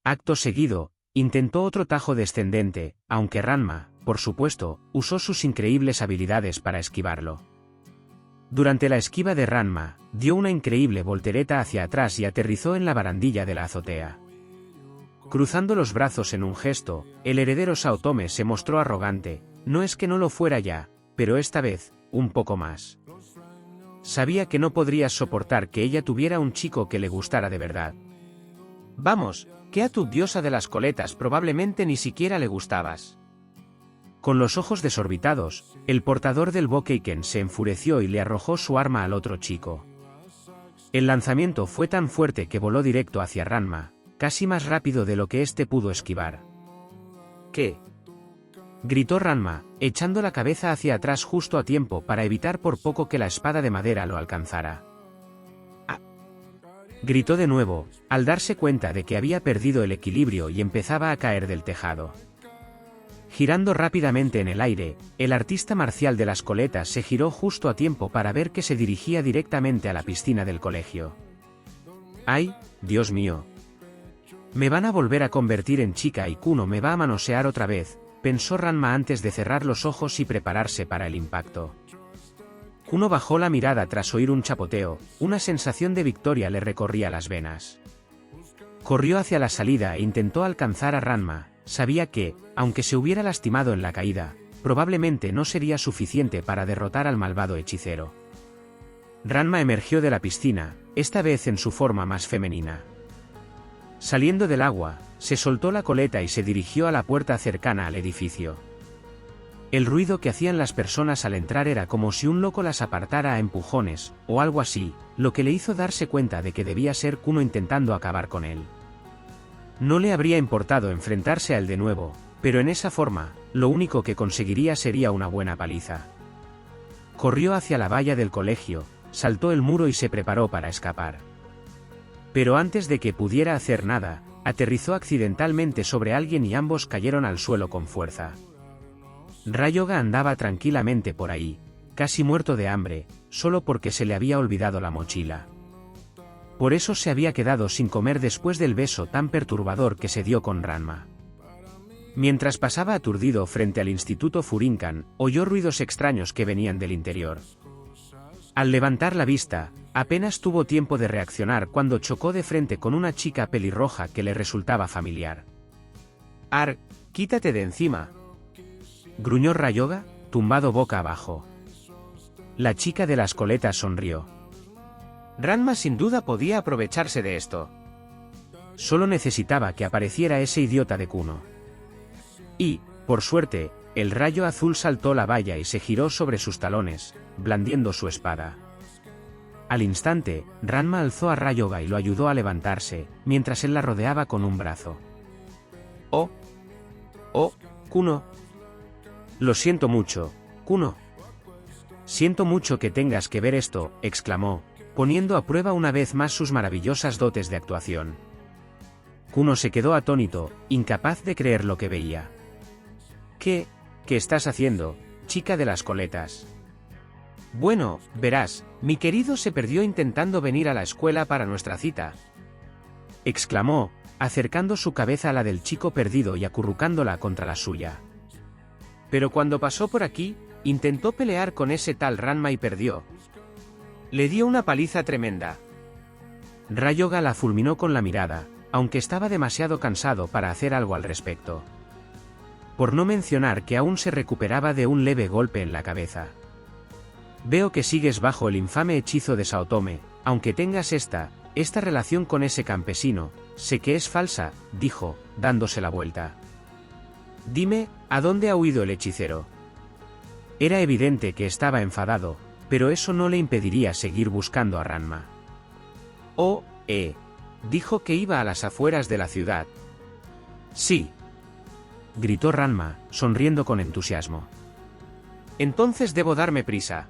Acto seguido, intentó otro tajo descendente, aunque Ranma, por supuesto, usó sus increíbles habilidades para esquivarlo. Durante la esquiva de Ranma, dio una increíble voltereta hacia atrás y aterrizó en la barandilla de la azotea. Cruzando los brazos en un gesto, el heredero Saotome se mostró arrogante. No es que no lo fuera ya, pero esta vez, un poco más. Sabía que no podrías soportar que ella tuviera un chico que le gustara de verdad. «Vamos, que a tu diosa de las coletas probablemente ni siquiera le gustabas». Con los ojos desorbitados, el portador del Bokeiken se enfureció y le arrojó su arma al otro chico. El lanzamiento fue tan fuerte que voló directo hacia Ranma, casi más rápido de lo que éste pudo esquivar. «¿Qué?», gritó Ranma, echando la cabeza hacia atrás justo a tiempo para evitar por poco que la espada de madera lo alcanzara. «¡Ah!», gritó de nuevo, al darse cuenta de que había perdido el equilibrio y empezaba a caer del tejado. Girando rápidamente en el aire, el artista marcial de las coletas se giró justo a tiempo para ver que se dirigía directamente a la piscina del colegio. «¡Ay, Dios mío! Me van a volver a convertir en chica y Kuno me va a manosear otra vez», pensó Ranma antes de cerrar los ojos y prepararse para el impacto. Kuno bajó la mirada tras oír un chapoteo, una sensación de victoria le recorría las venas. Corrió hacia la salida e intentó alcanzar a Ranma. Sabía que, aunque se hubiera lastimado en la caída, probablemente no sería suficiente para derrotar al malvado hechicero. Ranma emergió de la piscina, esta vez en su forma más femenina. Saliendo del agua, se soltó la coleta y se dirigió a la puerta cercana al edificio. El ruido que hacían las personas al entrar era como si un loco las apartara a empujones, o algo así, lo que le hizo darse cuenta de que debía ser Kuno intentando acabar con él. No le habría importado enfrentarse a él de nuevo, pero en esa forma, lo único que conseguiría sería una buena paliza. Corrió hacia la valla del colegio, saltó el muro y se preparó para escapar. Pero antes de que pudiera hacer nada, aterrizó accidentalmente sobre alguien y ambos cayeron al suelo con fuerza. Ryoga andaba tranquilamente por ahí, casi muerto de hambre, solo porque se le había olvidado la mochila. Por eso se había quedado sin comer después del beso tan perturbador que se dio con Ranma. Mientras pasaba aturdido frente al Instituto Furinkan, oyó ruidos extraños que venían del interior. Al levantar la vista, apenas tuvo tiempo de reaccionar cuando chocó de frente con una chica pelirroja que le resultaba familiar. «Ar, quítate de encima», gruñó Ryoga, tumbado boca abajo. La chica de las coletas sonrió. Ranma sin duda podía aprovecharse de esto. Solo necesitaba que apareciera ese idiota de Kuno. Y, por suerte, el rayo azul saltó la valla y se giró sobre sus talones, blandiendo su espada. Al instante, Ranma alzó a Ryoga y lo ayudó a levantarse, mientras él la rodeaba con un brazo. «Oh, Kuno. Lo siento mucho, Kuno. Siento mucho que tengas que ver esto», exclamó, poniendo a prueba una vez más sus maravillosas dotes de actuación. Kuno se quedó atónito, incapaz de creer lo que veía. «¿Qué estás haciendo, chica de las coletas?» «Bueno, verás, mi querido se perdió intentando venir a la escuela para nuestra cita», exclamó, acercando su cabeza a la del chico perdido y acurrucándola contra la suya. «Pero cuando pasó por aquí, intentó pelear con ese tal Ranma y perdió. Le dio una paliza tremenda». Ryoga la fulminó con la mirada, aunque estaba demasiado cansado para hacer algo al respecto. Por no mencionar que aún se recuperaba de un leve golpe en la cabeza. «Veo que sigues bajo el infame hechizo de Saotome, aunque tengas esta relación con ese campesino, sé que es falsa», dijo, dándose la vuelta. «Dime, ¿a dónde ha huido el hechicero?» Era evidente que estaba enfadado, pero eso no le impediría seguir buscando a Ranma. «Oh, dijo que iba a las afueras de la ciudad». «Sí», gritó Ranma, sonriendo con entusiasmo. «Entonces debo darme prisa».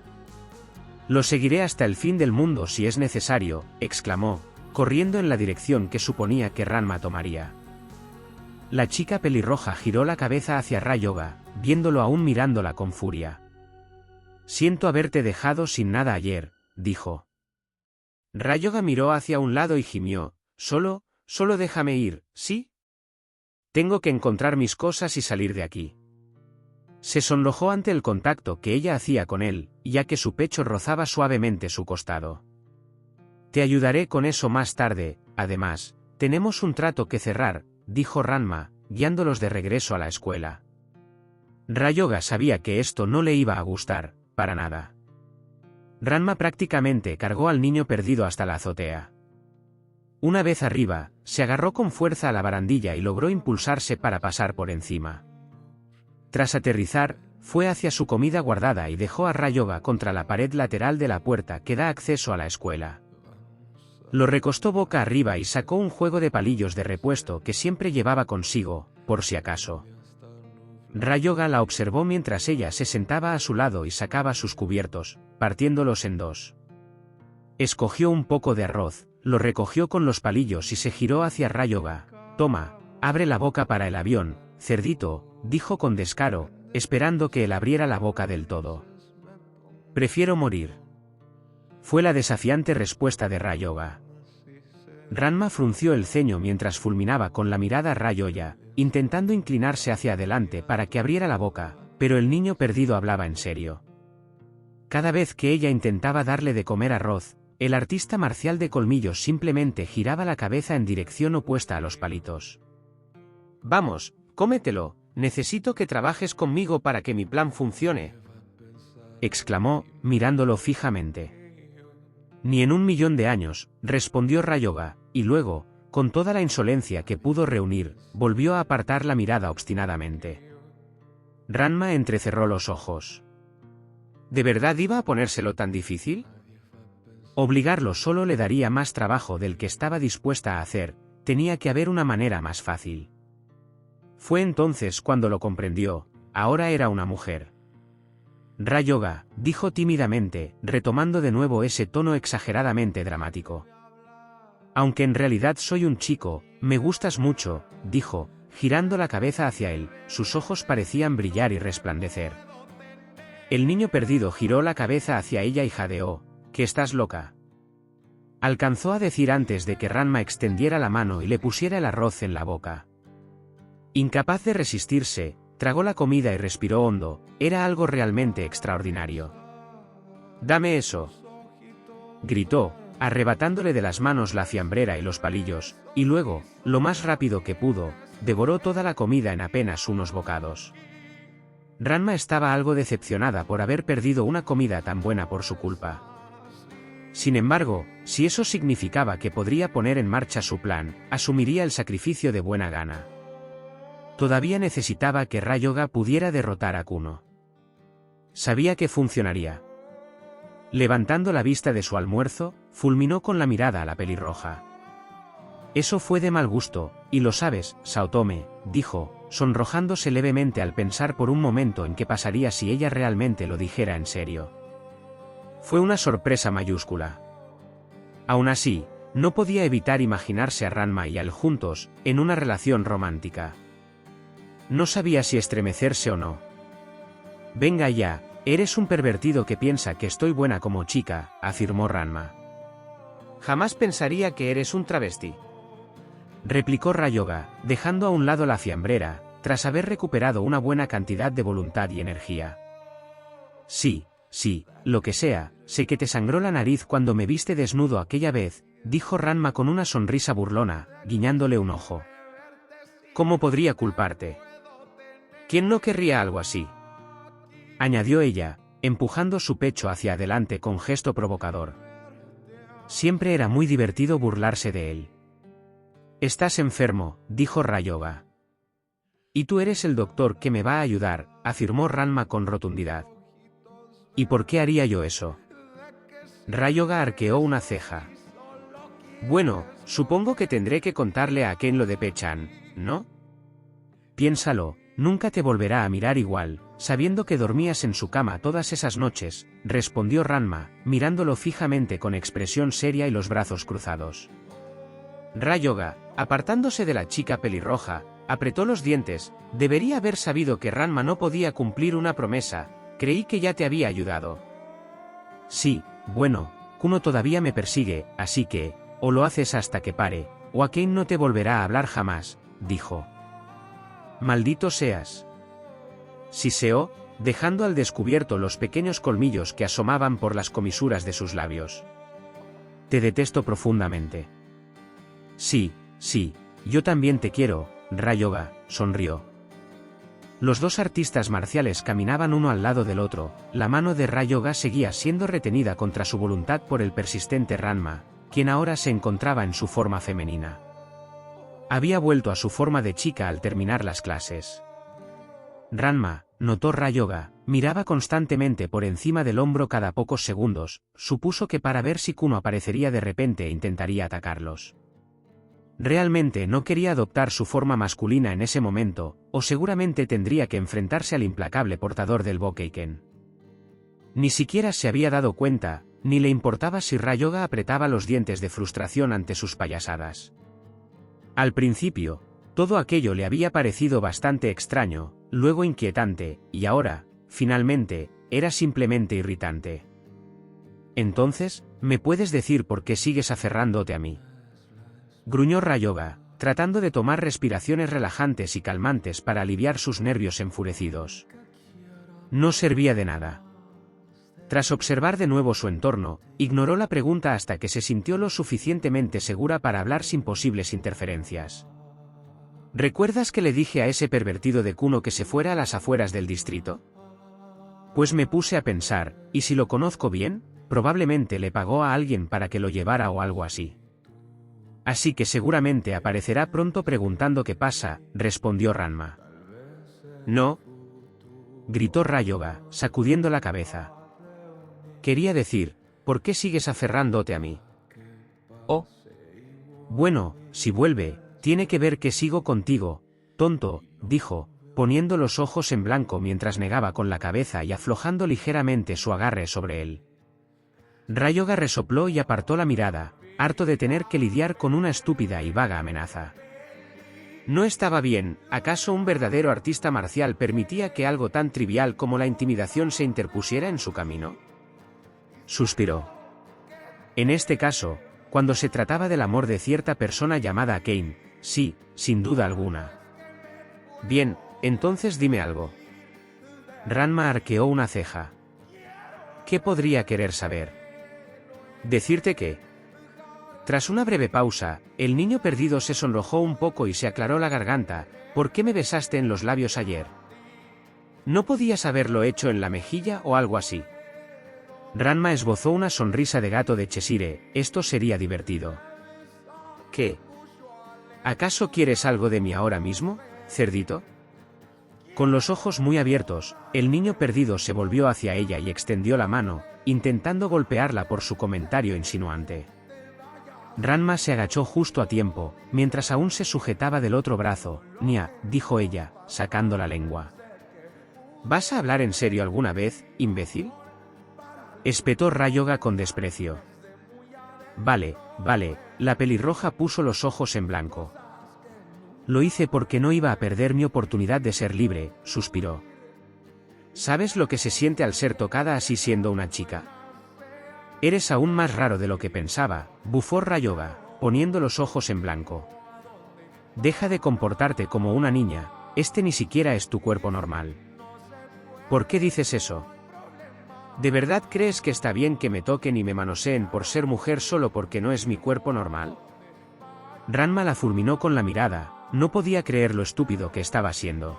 «Lo seguiré hasta el fin del mundo si es necesario», exclamó, corriendo en la dirección que suponía que Ranma tomaría. La chica pelirroja giró la cabeza hacia Ryoga, viéndolo aún mirándola con furia. «Siento haberte dejado sin nada ayer», dijo. Ryoga miró hacia un lado y gimió. Solo déjame ir, ¿sí? Tengo que encontrar mis cosas y salir de aquí». Se sonrojó ante el contacto que ella hacía con él, ya que su pecho rozaba suavemente su costado. «Te ayudaré con eso más tarde, además, tenemos un trato que cerrar», dijo Ranma, guiándolos de regreso a la escuela. Ryoga sabía que esto no le iba a gustar, para nada. Ranma prácticamente cargó al niño perdido hasta la azotea. Una vez arriba, se agarró con fuerza a la barandilla y logró impulsarse para pasar por encima. Tras aterrizar, fue hacia su comida guardada y dejó a Ryoga contra la pared lateral de la puerta que da acceso a la escuela. Lo recostó boca arriba y sacó un juego de palillos de repuesto que siempre llevaba consigo, por si acaso. Ryoga la observó mientras ella se sentaba a su lado y sacaba sus cubiertos, partiéndolos en dos. Escogió un poco de arroz, lo recogió con los palillos y se giró hacia Ryoga. «Toma, abre la boca para el avión, cerdito», dijo con descaro, esperando que él abriera la boca del todo. «Prefiero morir», fue la desafiante respuesta de Ryoga. Ranma frunció el ceño mientras fulminaba con la mirada a Ryoga, intentando inclinarse hacia adelante para que abriera la boca, pero el niño perdido hablaba en serio. Cada vez que ella intentaba darle de comer arroz, el artista marcial de colmillos simplemente giraba la cabeza en dirección opuesta a los palitos. «Vamos, cómetelo, necesito que trabajes conmigo para que mi plan funcione», exclamó, mirándolo fijamente. «Ni en 1.000.000 de años», respondió Ryoga, y luego, con toda la insolencia que pudo reunir, volvió a apartar la mirada obstinadamente. Ranma entrecerró los ojos. ¿De verdad iba a ponérselo tan difícil? Obligarlo solo le daría más trabajo del que estaba dispuesta a hacer, tenía que haber una manera más fácil. Fue entonces cuando lo comprendió, ahora era una mujer. Rayoga, dijo tímidamente, retomando de nuevo ese tono exageradamente dramático. Aunque en realidad soy un chico, me gustas mucho, dijo, girando la cabeza hacia él, sus ojos parecían brillar y resplandecer. El niño perdido giró la cabeza hacia ella y jadeó, ¿que estás loca? Alcanzó a decir antes de que Ranma extendiera la mano y le pusiera el arroz en la boca. Incapaz de resistirse, tragó la comida y respiró hondo, era algo realmente extraordinario. «Dame eso», gritó, arrebatándole de las manos la fiambrera y los palillos, y luego, lo más rápido que pudo, devoró toda la comida en apenas unos bocados. Ranma estaba algo decepcionada por haber perdido una comida tan buena por su culpa. Sin embargo, si eso significaba que podría poner en marcha su plan, asumiría el sacrificio de buena gana. Todavía necesitaba que Rayoga pudiera derrotar a Kuno. Sabía que funcionaría. Levantando la vista de su almuerzo, fulminó con la mirada a la pelirroja. Eso fue de mal gusto, y lo sabes, Saotome, dijo, sonrojándose levemente al pensar por un momento en qué pasaría si ella realmente lo dijera en serio. Fue una sorpresa mayúscula. Aún así, no podía evitar imaginarse a Ranma y a él juntos, en una relación romántica. No sabía si estremecerse o no. «Venga ya, eres un pervertido que piensa que estoy buena como chica», afirmó Ranma. «Jamás pensaría que eres un travesti», replicó Rayoga, dejando a un lado la fiambrera, tras haber recuperado una buena cantidad de voluntad y energía. «Sí, lo que sea, sé que te sangró la nariz cuando me viste desnudo aquella vez», dijo Ranma con una sonrisa burlona, guiñándole un ojo. «¿Cómo podría culparte? ¿Quién no querría algo así?», añadió ella, empujando su pecho hacia adelante con gesto provocador. Siempre era muy divertido burlarse de él. «Estás enfermo», dijo Rayoga. «Y tú eres el doctor que me va a ayudar», afirmó Ranma con rotundidad. «¿Y por qué haría yo eso?». Rayoga arqueó una ceja. «Bueno, supongo que tendré que contarle a Ken lo de Pechan, ¿no?». «Piénsalo, nunca te volverá a mirar igual, sabiendo que dormías en su cama todas esas noches», respondió Ranma, mirándolo fijamente con expresión seria y los brazos cruzados. Rayoga, apartándose de la chica pelirroja, apretó los dientes. Debería haber sabido que Ranma no podía cumplir una promesa, creí que ya te había ayudado. Sí, bueno, Kuno todavía me persigue, así que, o lo haces hasta que pare, o Akain no te volverá a hablar jamás, dijo. Maldito seas. Siseó, dejando al descubierto los pequeños colmillos que asomaban por las comisuras de sus labios. Te detesto profundamente. Sí, yo también te quiero, Rayoga, sonrió. Los dos artistas marciales caminaban uno al lado del otro, la mano de Rayoga seguía siendo retenida contra su voluntad por el persistente Ranma, quien ahora se encontraba en su forma femenina. Había vuelto a su forma de chica al terminar las clases. Ranma, notó Rayoga, miraba constantemente por encima del hombro cada pocos segundos, supuso que para ver si Kuno aparecería de repente e intentaría atacarlos. Realmente no quería adoptar su forma masculina en ese momento, o seguramente tendría que enfrentarse al implacable portador del Bokeiken. Ni siquiera se había dado cuenta, ni le importaba si Rayoga apretaba los dientes de frustración ante sus payasadas. Al principio, todo aquello le había parecido bastante extraño, luego inquietante, y ahora, finalmente, era simplemente irritante. Entonces, ¿me puedes decir por qué sigues aferrándote a mí?, gruñó Rayoga, tratando de tomar respiraciones relajantes y calmantes para aliviar sus nervios enfurecidos. No servía de nada. Tras observar de nuevo su entorno, ignoró la pregunta hasta que se sintió lo suficientemente segura para hablar sin posibles interferencias. ¿Recuerdas que le dije a ese pervertido de Kuno que se fuera a las afueras del distrito? Pues me puse a pensar, ¿y si lo conozco bien? Probablemente le pagó a alguien para que lo llevara o algo así. Así que seguramente aparecerá pronto preguntando qué pasa, respondió Ranma. No, gritó Rayuga, sacudiendo la cabeza. quería decir, ¿por qué sigues aferrándote a mí? Oh. Bueno, si vuelve, tiene que ver que sigo contigo, tonto, dijo, poniendo los ojos en blanco mientras negaba con la cabeza y aflojando ligeramente su agarre sobre él. Rayuga resopló y apartó la mirada, harto de tener que lidiar con una estúpida y vaga amenaza. No estaba bien, ¿acaso un verdadero artista marcial permitía que algo tan trivial como la intimidación se interpusiera en su camino? Suspiró. En este caso, cuando se trataba del amor de cierta persona llamada Kane, sí, sin duda alguna. Bien, entonces dime algo. Ranma arqueó una ceja. ¿Qué podría querer saber? Decirte que... Tras una breve pausa, el niño perdido se sonrojó un poco y se aclaró la garganta. ¿Por qué me besaste en los labios ayer? ¿No podías haberlo hecho en la mejilla o algo así? Ranma esbozó una sonrisa de gato de Cheshire. Esto sería divertido. ¿Qué? ¿Acaso quieres algo de mí ahora mismo, cerdito? Con los ojos muy abiertos, el niño perdido se volvió hacia ella y extendió la mano, intentando golpearla por su comentario insinuante. Ranma se agachó justo a tiempo, mientras aún se sujetaba del otro brazo. «Nia», dijo ella, sacando la lengua. ¿Vas a hablar en serio alguna vez, imbécil?, espetó Rayuga con desprecio. Vale, la pelirroja puso los ojos en blanco. Lo hice porque no iba a perder mi oportunidad de ser libre, suspiró. ¿Sabes lo que se siente al ser tocada así siendo una chica? Eres aún más raro de lo que pensaba, bufó Rayuga, poniendo los ojos en blanco. Deja de comportarte como una niña, este ni siquiera es tu cuerpo normal. ¿Por qué dices eso? ¿De verdad crees que está bien que me toquen y me manoseen por ser mujer solo porque no es mi cuerpo normal? Ranma la fulminó con la mirada, no podía creer lo estúpido que estaba siendo.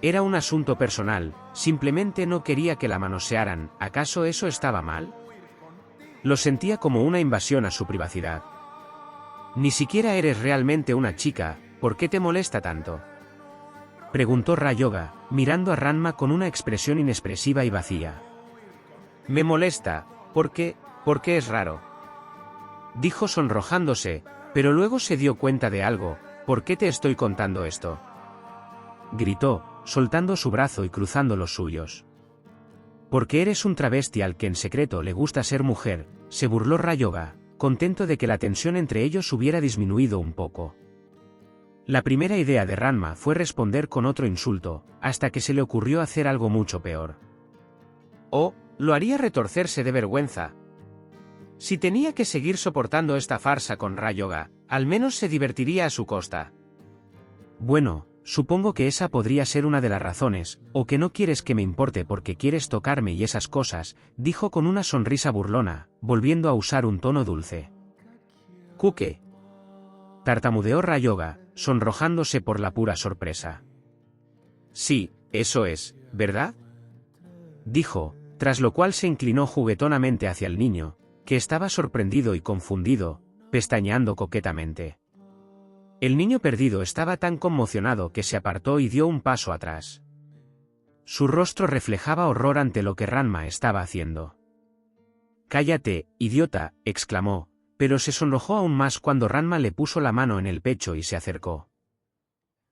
Era un asunto personal, simplemente no quería que la manosearan. ¿Acaso eso estaba mal? Lo sentía como una invasión a su privacidad. Ni siquiera eres realmente una chica, ¿por qué te molesta tanto?, preguntó Rayuga, mirando a Ranma con una expresión inexpresiva y vacía. Me molesta, porque es raro, dijo sonrojándose, pero luego se dio cuenta de algo. ¿Por qué te estoy contando esto?, gritó, soltando su brazo y cruzando los suyos. Porque eres un travesti al que en secreto le gusta ser mujer, se burló Rayuga, contento de que la tensión entre ellos hubiera disminuido un poco. La primera idea de Ranma fue responder con otro insulto, hasta que se le ocurrió hacer algo mucho peor. Oh, lo haría retorcerse de vergüenza. Si tenía que seguir soportando esta farsa con Rayuga, al menos se divertiría a su costa. Bueno, supongo que esa podría ser una de las razones, o que no quieres que me importe porque quieres tocarme y esas cosas, dijo con una sonrisa burlona, volviendo a usar un tono dulce. ¿Qué? Tartamudeó Rayuga, sonrojándose por la pura sorpresa. Sí, eso es, ¿verdad?, dijo, tras lo cual se inclinó juguetonamente hacia el niño, que estaba sorprendido y confundido, pestañeando coquetamente. El niño perdido estaba tan conmocionado que se apartó y dio un paso atrás. Su rostro reflejaba horror ante lo que Ranma estaba haciendo. «Cállate, idiota», exclamó, pero se sonrojó aún más cuando Ranma le puso la mano en el pecho y se acercó.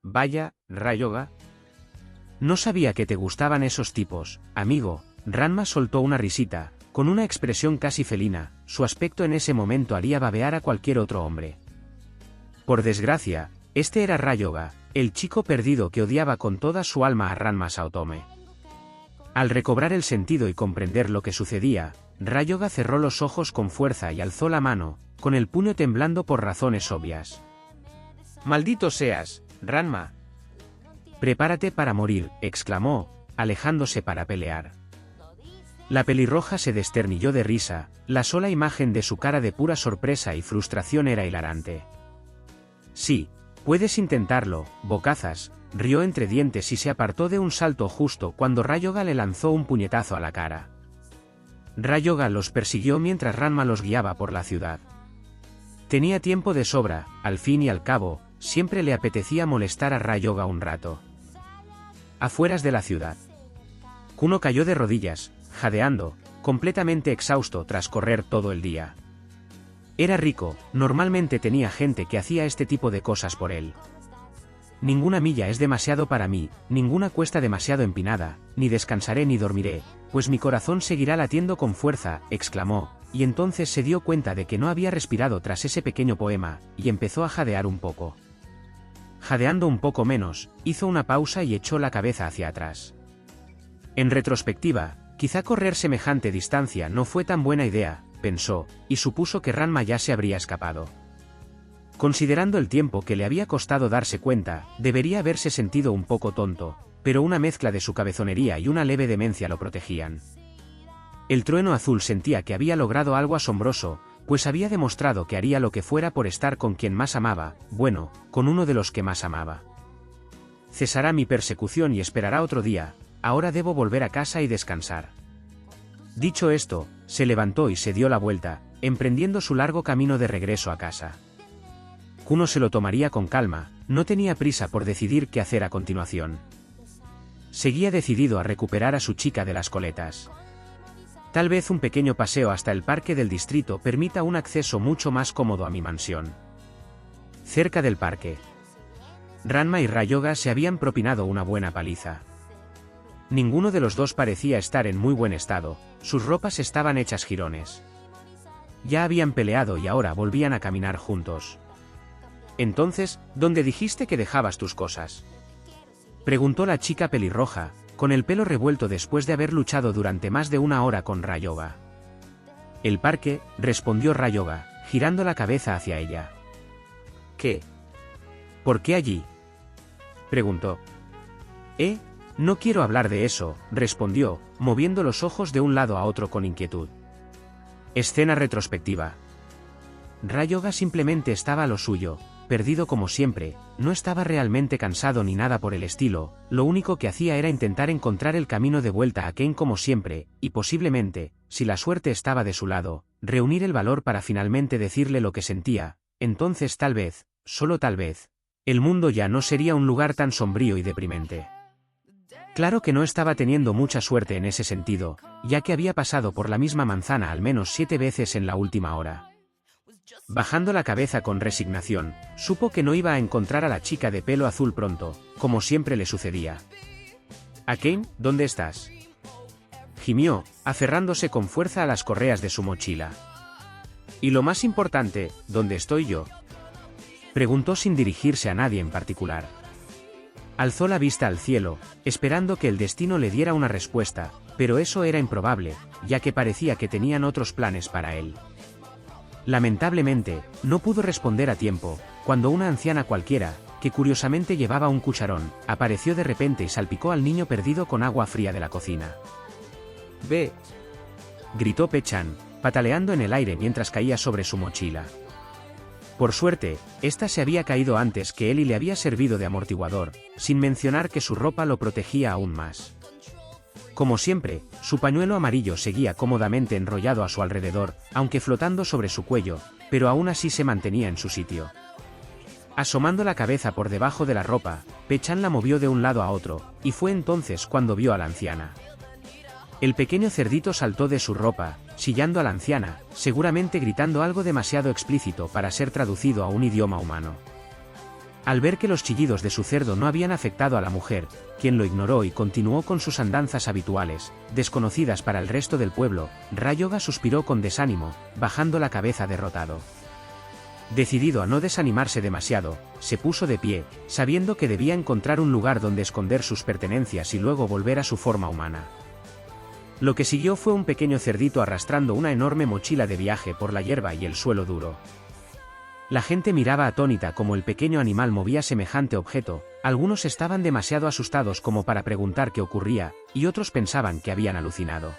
«Vaya, Rayuga. No sabía que te gustaban esos tipos, amigo». Ranma soltó una risita, con una expresión casi felina. Su aspecto en ese momento haría babear a cualquier otro hombre. Por desgracia, este era Rayuga, el chico perdido que odiaba con toda su alma a Ranma Saotome. Al recobrar el sentido y comprender lo que sucedía, Rayuga cerró los ojos con fuerza y alzó la mano, con el puño temblando por razones obvias. «Maldito seas, Ranma». «Prepárate para morir», exclamó, alejándose para pelear. La pelirroja se desternilló de risa, la sola imagen de su cara de pura sorpresa y frustración era hilarante. «Sí, puedes intentarlo, bocazas», rió entre dientes y se apartó de un salto justo cuando Rayuga le lanzó un puñetazo a la cara. Rayuga los persiguió mientras Ranma los guiaba por la ciudad. Tenía tiempo de sobra, al fin y al cabo, siempre le apetecía molestar a Rayoga un rato. Afueras de la ciudad. Kuno cayó de rodillas, jadeando, completamente exhausto tras correr todo el día. Era rico, normalmente tenía gente que hacía este tipo de cosas por él. Ninguna milla es demasiado para mí, ninguna cuesta demasiado empinada, ni descansaré ni dormiré, pues mi corazón seguirá latiendo con fuerza, exclamó, y entonces se dio cuenta de que no había respirado tras ese pequeño poema, y empezó a jadear un poco. Jadeando un poco menos, hizo una pausa y echó la cabeza hacia atrás. En retrospectiva, quizá correr semejante distancia no fue tan buena idea, pensó, y supuso que Ranma ya se habría escapado. Considerando el tiempo que le había costado darse cuenta, debería haberse sentido un poco tonto, pero una mezcla de su cabezonería y una leve demencia lo protegían. El trueno azul sentía que había logrado algo asombroso, pues había demostrado que haría lo que fuera por estar con quien más amaba, bueno, con uno de los que más amaba. Cesará mi persecución y esperará otro día, ahora debo volver a casa y descansar. Dicho esto, se levantó y se dio la vuelta, emprendiendo su largo camino de regreso a casa. Kuno se lo tomaría con calma, no tenía prisa por decidir qué hacer a continuación. Seguía decidido a recuperar a su chica de las coletas. Tal vez un pequeño paseo hasta el parque del distrito permita un acceso mucho más cómodo a mi mansión. Cerca del parque. Ranma y Rayoga se habían propinado una buena paliza. Ninguno de los dos parecía estar en muy buen estado, sus ropas estaban hechas jirones. Ya habían peleado y ahora volvían a caminar juntos. Entonces, ¿dónde dijiste que dejabas tus cosas?, preguntó la chica pelirroja, con el pelo revuelto después de haber luchado durante más de una hora con Rayoga. El parque, respondió Rayoga, girando la cabeza hacia ella. ¿Qué? ¿Por qué allí?, preguntó. No quiero hablar de eso, respondió, moviendo los ojos de un lado a otro con inquietud. Escena retrospectiva. Rayoga simplemente estaba a lo suyo, perdido como siempre, no estaba realmente cansado ni nada por el estilo, lo único que hacía era intentar encontrar el camino de vuelta a Ken como siempre, y posiblemente, si la suerte estaba de su lado, reunir el valor para finalmente decirle lo que sentía, entonces tal vez, solo tal vez, el mundo ya no sería un lugar tan sombrío y deprimente. Claro que no estaba teniendo mucha suerte en ese sentido, ya que había pasado por la misma manzana al menos 7 veces en la última hora. Bajando la cabeza con resignación, supo que no iba a encontrar a la chica de pelo azul pronto, como siempre le sucedía. «Ken, ¿dónde estás?», gimió, aferrándose con fuerza a las correas de su mochila. «Y lo más importante, ¿dónde estoy yo?», preguntó sin dirigirse a nadie en particular. Alzó la vista al cielo, esperando que el destino le diera una respuesta, pero eso era improbable, ya que parecía que tenían otros planes para él. Lamentablemente, no pudo responder a tiempo, cuando una anciana cualquiera, que curiosamente llevaba un cucharón, apareció de repente y salpicó al niño perdido con agua fría de la cocina. «¡Ve!», gritó Pechan, pataleando en el aire mientras caía sobre su mochila. Por suerte, ésta se había caído antes que él y le había servido de amortiguador, sin mencionar que su ropa lo protegía aún más. Como siempre, su pañuelo amarillo seguía cómodamente enrollado a su alrededor, aunque flotando sobre su cuello, pero aún así se mantenía en su sitio. Asomando la cabeza por debajo de la ropa, Pechan la movió de un lado a otro, y fue entonces cuando vio a la anciana. El pequeño cerdito saltó de su ropa, chillando a la anciana, seguramente gritando algo demasiado explícito para ser traducido a un idioma humano. Al ver que los chillidos de su cerdo no habían afectado a la mujer, quien lo ignoró y continuó con sus andanzas habituales, desconocidas para el resto del pueblo, Rayoga suspiró con desánimo, bajando la cabeza derrotado. Decidido a no desanimarse demasiado, se puso de pie, sabiendo que debía encontrar un lugar donde esconder sus pertenencias y luego volver a su forma humana. Lo que siguió fue un pequeño cerdito arrastrando una enorme mochila de viaje por la hierba y el suelo duro. La gente miraba atónita cómo el pequeño animal movía semejante objeto, algunos estaban demasiado asustados como para preguntar qué ocurría, y otros pensaban que habían alucinado.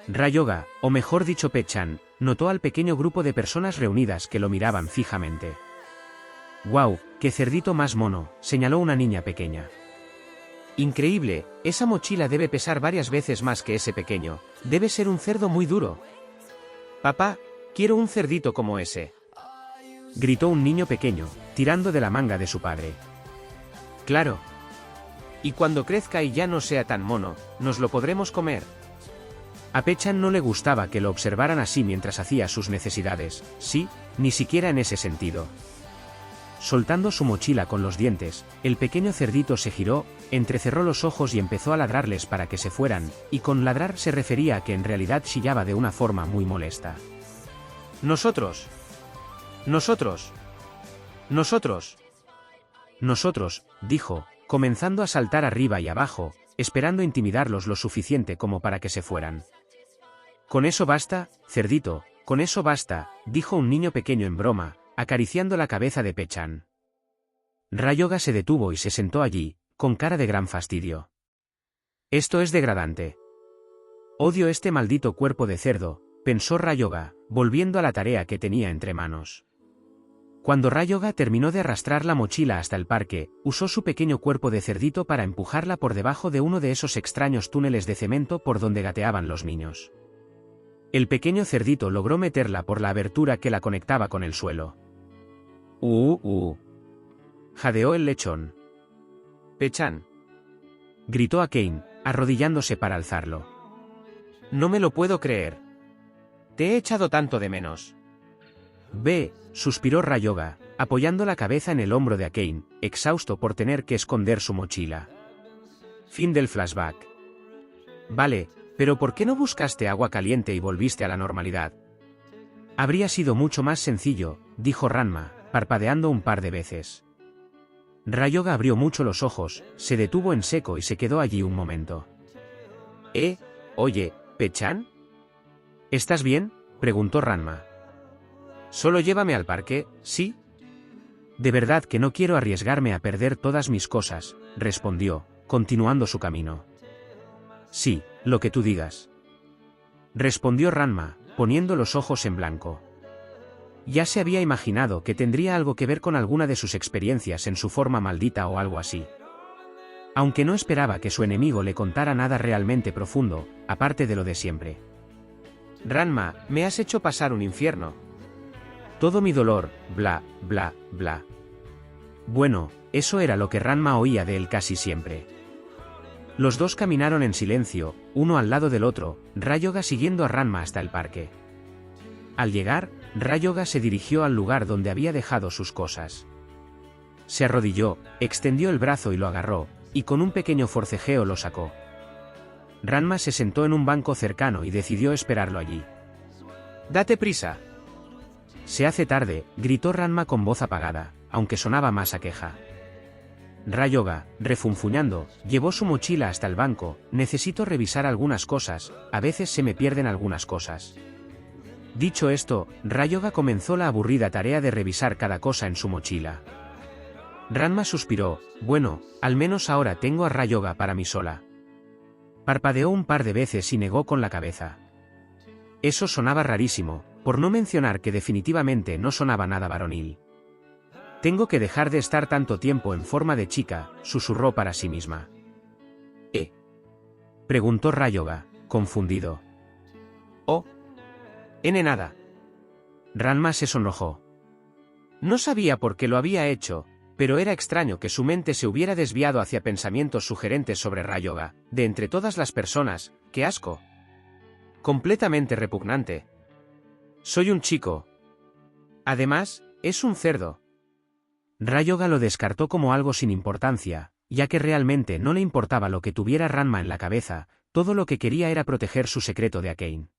Rayoga, o mejor dicho Pechan, notó al pequeño grupo de personas reunidas que lo miraban fijamente. «¡Guau, qué cerdito más mono!», señaló una niña pequeña. «Increíble, esa mochila debe pesar varias veces más que ese pequeño, debe ser un cerdo muy duro. Papá, quiero un cerdito como ese». gritó un niño pequeño, tirando de la manga de su padre. Claro. Y cuando crezca y ya no sea tan mono, nos lo podremos comer. A Pechan no le gustaba que lo observaran así mientras hacía sus necesidades, sí, ni siquiera en ese sentido. Soltando su mochila con los dientes, el pequeño cerdito se giró, entrecerró los ojos y empezó a ladrarles para que se fueran, y con ladrar se refería a que en realidad chillaba de una forma muy molesta. ¡Nosotros! ¡Nosotros! ¡Nosotros! Nosotros, dijo, comenzando a saltar arriba y abajo, esperando intimidarlos lo suficiente como para que se fueran. Con eso basta, cerdito, con eso basta, dijo un niño pequeño en broma, acariciando la cabeza de Pechan. Rayoga se detuvo y se sentó allí, con cara de gran fastidio. Esto es degradante. Odio este maldito cuerpo de cerdo, pensó Rayoga, volviendo a la tarea que tenía entre manos. Cuando Rayoga terminó de arrastrar la mochila hasta el parque, usó su pequeño cuerpo de cerdito para empujarla por debajo de uno de esos extraños túneles de cemento por donde gateaban los niños. El pequeño cerdito logró meterla por la abertura que la conectaba con el suelo. Jadeó el lechón. Pechan. Gritó a Kane, arrodillándose para alzarlo. No me lo puedo creer. Te he echado tanto de menos. Ve, suspiró Rayoga, apoyando la cabeza en el hombro de Akane, exhausto por tener que esconder su mochila. Fin del flashback. Vale, pero ¿por qué no buscaste agua caliente y volviste a la normalidad? Habría sido mucho más sencillo, dijo Ranma, parpadeando un par de veces. Rayoga abrió mucho los ojos, se detuvo en seco y se quedó allí un momento. Oye, ¿Pechan? ¿Estás bien?, preguntó Ranma. Solo llévame al parque, ¿sí? De verdad que no quiero arriesgarme a perder todas mis cosas, respondió, continuando su camino. Sí, lo que tú digas. Respondió Ranma, poniendo los ojos en blanco. Ya se había imaginado que tendría algo que ver con alguna de sus experiencias en su forma maldita o algo así. Aunque no esperaba que su enemigo le contara nada realmente profundo, aparte de lo de siempre. Ranma, me has hecho pasar un infierno. Todo mi dolor, bla, bla, bla. Bueno, eso era lo que Ranma oía de él casi siempre. Los dos caminaron en silencio, uno al lado del otro, Rayoga siguiendo a Ranma hasta el parque. Al llegar, Rayoga se dirigió al lugar donde había dejado sus cosas. Se arrodilló, extendió el brazo y lo agarró, y con un pequeño forcejeo lo sacó. Ranma se sentó en un banco cercano y decidió esperarlo allí. ¡Date prisa! Se hace tarde, gritó Ranma con voz apagada, aunque sonaba más a queja. Rayoga, refunfuñando, llevó su mochila hasta el banco. Necesito revisar algunas cosas, a veces se me pierden algunas cosas. Dicho esto, Rayoga comenzó la aburrida tarea de revisar cada cosa en su mochila. Ranma suspiró, bueno, al menos ahora tengo a Rayoga para mí sola. Parpadeó un par de veces y negó con la cabeza. Eso sonaba rarísimo, por no mencionar que definitivamente no sonaba nada varonil. Tengo que dejar de estar tanto tiempo en forma de chica, susurró para sí misma. Preguntó Rayoga, confundido. Nada. Ranma se sonrojó. No sabía por qué lo había hecho, pero era extraño que su mente se hubiera desviado hacia pensamientos sugerentes sobre Rayoga, de entre todas las personas. ¡Qué asco! Completamente repugnante. Soy un chico. Además, es un cerdo. Rayoga lo descartó como algo sin importancia, ya que realmente no le importaba lo que tuviera Ranma en la cabeza, todo lo que quería era proteger su secreto de Akane.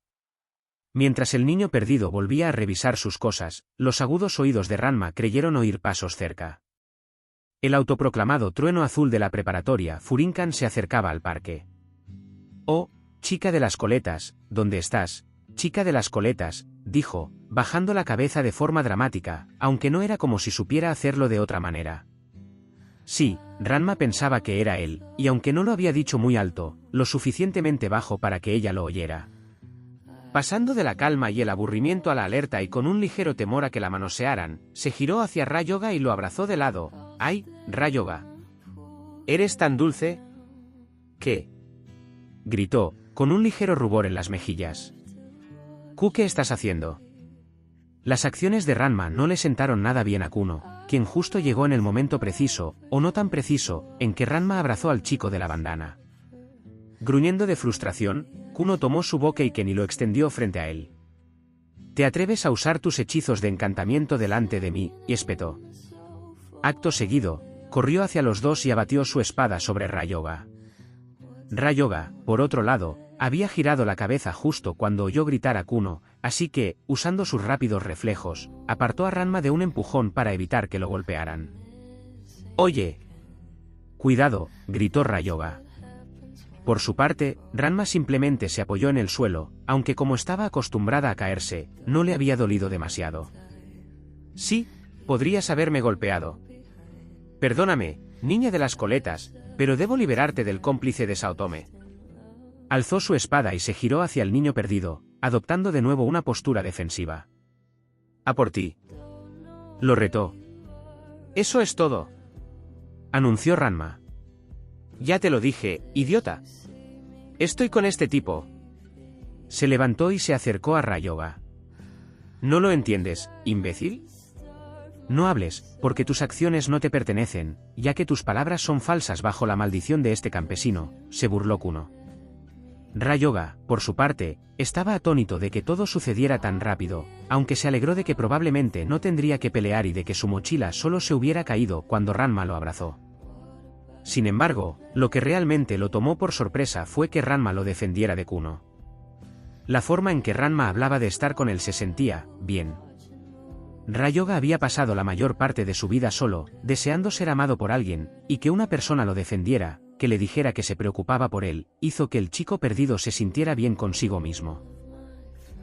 Mientras el niño perdido volvía a revisar sus cosas, los agudos oídos de Ranma creyeron oír pasos cerca. El autoproclamado trueno azul de la preparatoria Furinkan se acercaba al parque. «Oh, chica de las coletas, ¿dónde estás? Chica de las coletas», dijo, bajando la cabeza de forma dramática, aunque no era como si supiera hacerlo de otra manera. Sí, Ranma pensaba que era él, y aunque no lo había dicho muy alto, lo suficientemente bajo para que ella lo oyera. Pasando de la calma y el aburrimiento a la alerta y con un ligero temor a que la manosearan, se giró hacia Rayoga y lo abrazó de lado. «¡Ay, Rayoga! ¿Eres tan dulce?» «¿Qué?» gritó, con un ligero rubor en las mejillas. «¿Qué estás haciendo?» Las acciones de Ranma no le sentaron nada bien a Kuno, quien justo llegó en el momento preciso, o no tan preciso, en que Ranma abrazó al chico de la bandana. Gruñendo de frustración, Kuno tomó su Bokeiken y lo extendió frente a él. «¿Te atreves a usar tus hechizos de encantamiento delante de mí?», y espetó. Acto seguido, corrió hacia los dos y abatió su espada sobre Ryoga. Ryoga, por otro lado, había girado la cabeza justo cuando oyó gritar a Kuno, así que, usando sus rápidos reflejos, apartó a Ranma de un empujón para evitar que lo golpearan. «¡Oye! ¡Cuidado!», gritó Ryoga. Por su parte, Ranma simplemente se apoyó en el suelo, aunque como estaba acostumbrada a caerse, no le había dolido demasiado. «Sí, podrías haberme golpeado. Perdóname, niña de las coletas, pero debo liberarte del cómplice de Saotome». Alzó su espada y se giró hacia el niño perdido, adoptando de nuevo una postura defensiva. «A por ti», lo retó. «Eso es todo», anunció Ranma. «Ya te lo dije, idiota. Estoy con este tipo». Se levantó y se acercó a Ryoga. «¿No lo entiendes, imbécil? No hables, porque tus acciones no te pertenecen, ya que tus palabras son falsas bajo la maldición de este campesino», se burló Kuno. Ryoga, por su parte, estaba atónito de que todo sucediera tan rápido, aunque se alegró de que probablemente no tendría que pelear y de que su mochila solo se hubiera caído cuando Ranma lo abrazó. Sin embargo, lo que realmente lo tomó por sorpresa fue que Ranma lo defendiera de Kuno. La forma en que Ranma hablaba de estar con él se sentía bien. Ryoga había pasado la mayor parte de su vida solo, deseando ser amado por alguien, y que una persona lo defendiera, que le dijera que se preocupaba por él, hizo que el chico perdido se sintiera bien consigo mismo.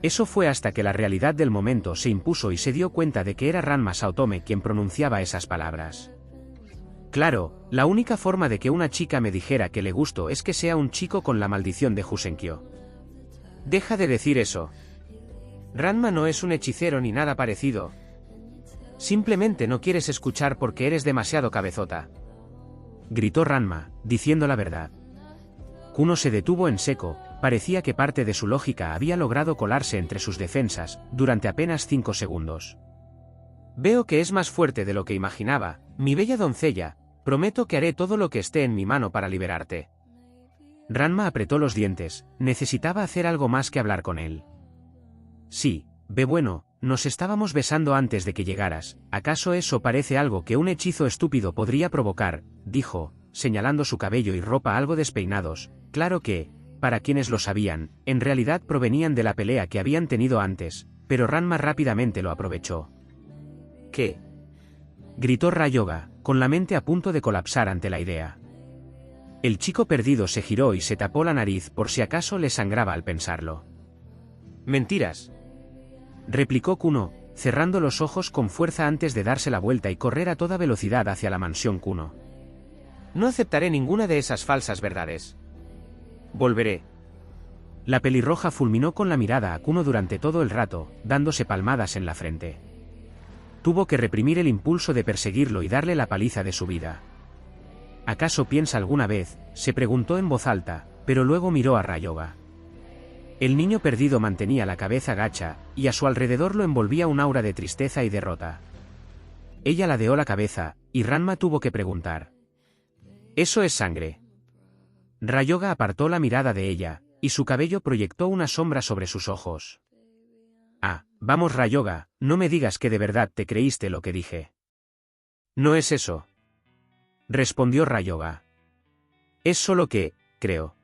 Eso fue hasta que la realidad del momento se impuso y se dio cuenta de que era Ranma Saotome quien pronunciaba esas palabras. Claro, la única forma de que una chica me dijera que le gusto es que sea un chico con la maldición de Jusenkyo. Deja de decir eso. Ranma no es un hechicero ni nada parecido. Simplemente no quieres escuchar porque eres demasiado cabezota. Gritó Ranma, diciendo la verdad. Kuno se detuvo en seco, parecía que parte de su lógica había logrado colarse entre sus defensas, durante apenas 5 segundos. Veo que es más fuerte de lo que imaginaba, mi bella doncella, prometo que haré todo lo que esté en mi mano para liberarte. Ranma apretó los dientes, necesitaba hacer algo más que hablar con él. Sí, ve bueno, nos estábamos besando antes de que llegaras, ¿acaso eso parece algo que un hechizo estúpido podría provocar?, dijo, señalando su cabello y ropa algo despeinados, claro que, para quienes lo sabían, en realidad provenían de la pelea que habían tenido antes, pero Ranma rápidamente lo aprovechó. ¿Qué?, gritó Ryoga, con la mente a punto de colapsar ante la idea. El chico perdido se giró y se tapó la nariz por si acaso le sangraba al pensarlo. «Mentiras», replicó Kuno, cerrando los ojos con fuerza antes de darse la vuelta y correr a toda velocidad hacia la mansión Kuno. «No aceptaré ninguna de esas falsas verdades. Volveré». La pelirroja fulminó con la mirada a Kuno durante todo el rato, dándose palmadas en la frente. Tuvo que reprimir el impulso de perseguirlo y darle la paliza de su vida. ¿Acaso piensa alguna vez?, se preguntó en voz alta, pero luego miró a Ryoga. El niño perdido mantenía la cabeza gacha, y a su alrededor lo envolvía un aura de tristeza y derrota. Ella ladeó la cabeza, y Ranma tuvo que preguntar. «¿Eso es sangre?». Ryoga apartó la mirada de ella, y su cabello proyectó una sombra sobre sus ojos. «Ah, vamos Ryoga, no me digas que de verdad te creíste lo que dije». «No es eso», respondió Ryoga. «Es solo que, creo».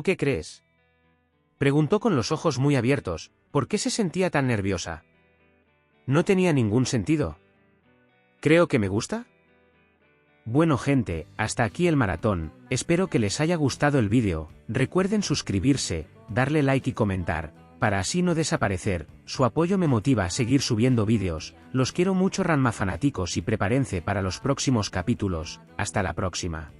«¿Qué crees?», preguntó con los ojos muy abiertos. ¿Por qué se sentía tan nerviosa? No tenía ningún sentido. ¿Creo que me gusta? Bueno gente, hasta aquí el maratón, espero que les haya gustado el vídeo, recuerden suscribirse, darle like y comentar, para así no desaparecer, su apoyo me motiva a seguir subiendo vídeos, los quiero mucho Ranma fanáticos y prepárense para los próximos capítulos, hasta la próxima.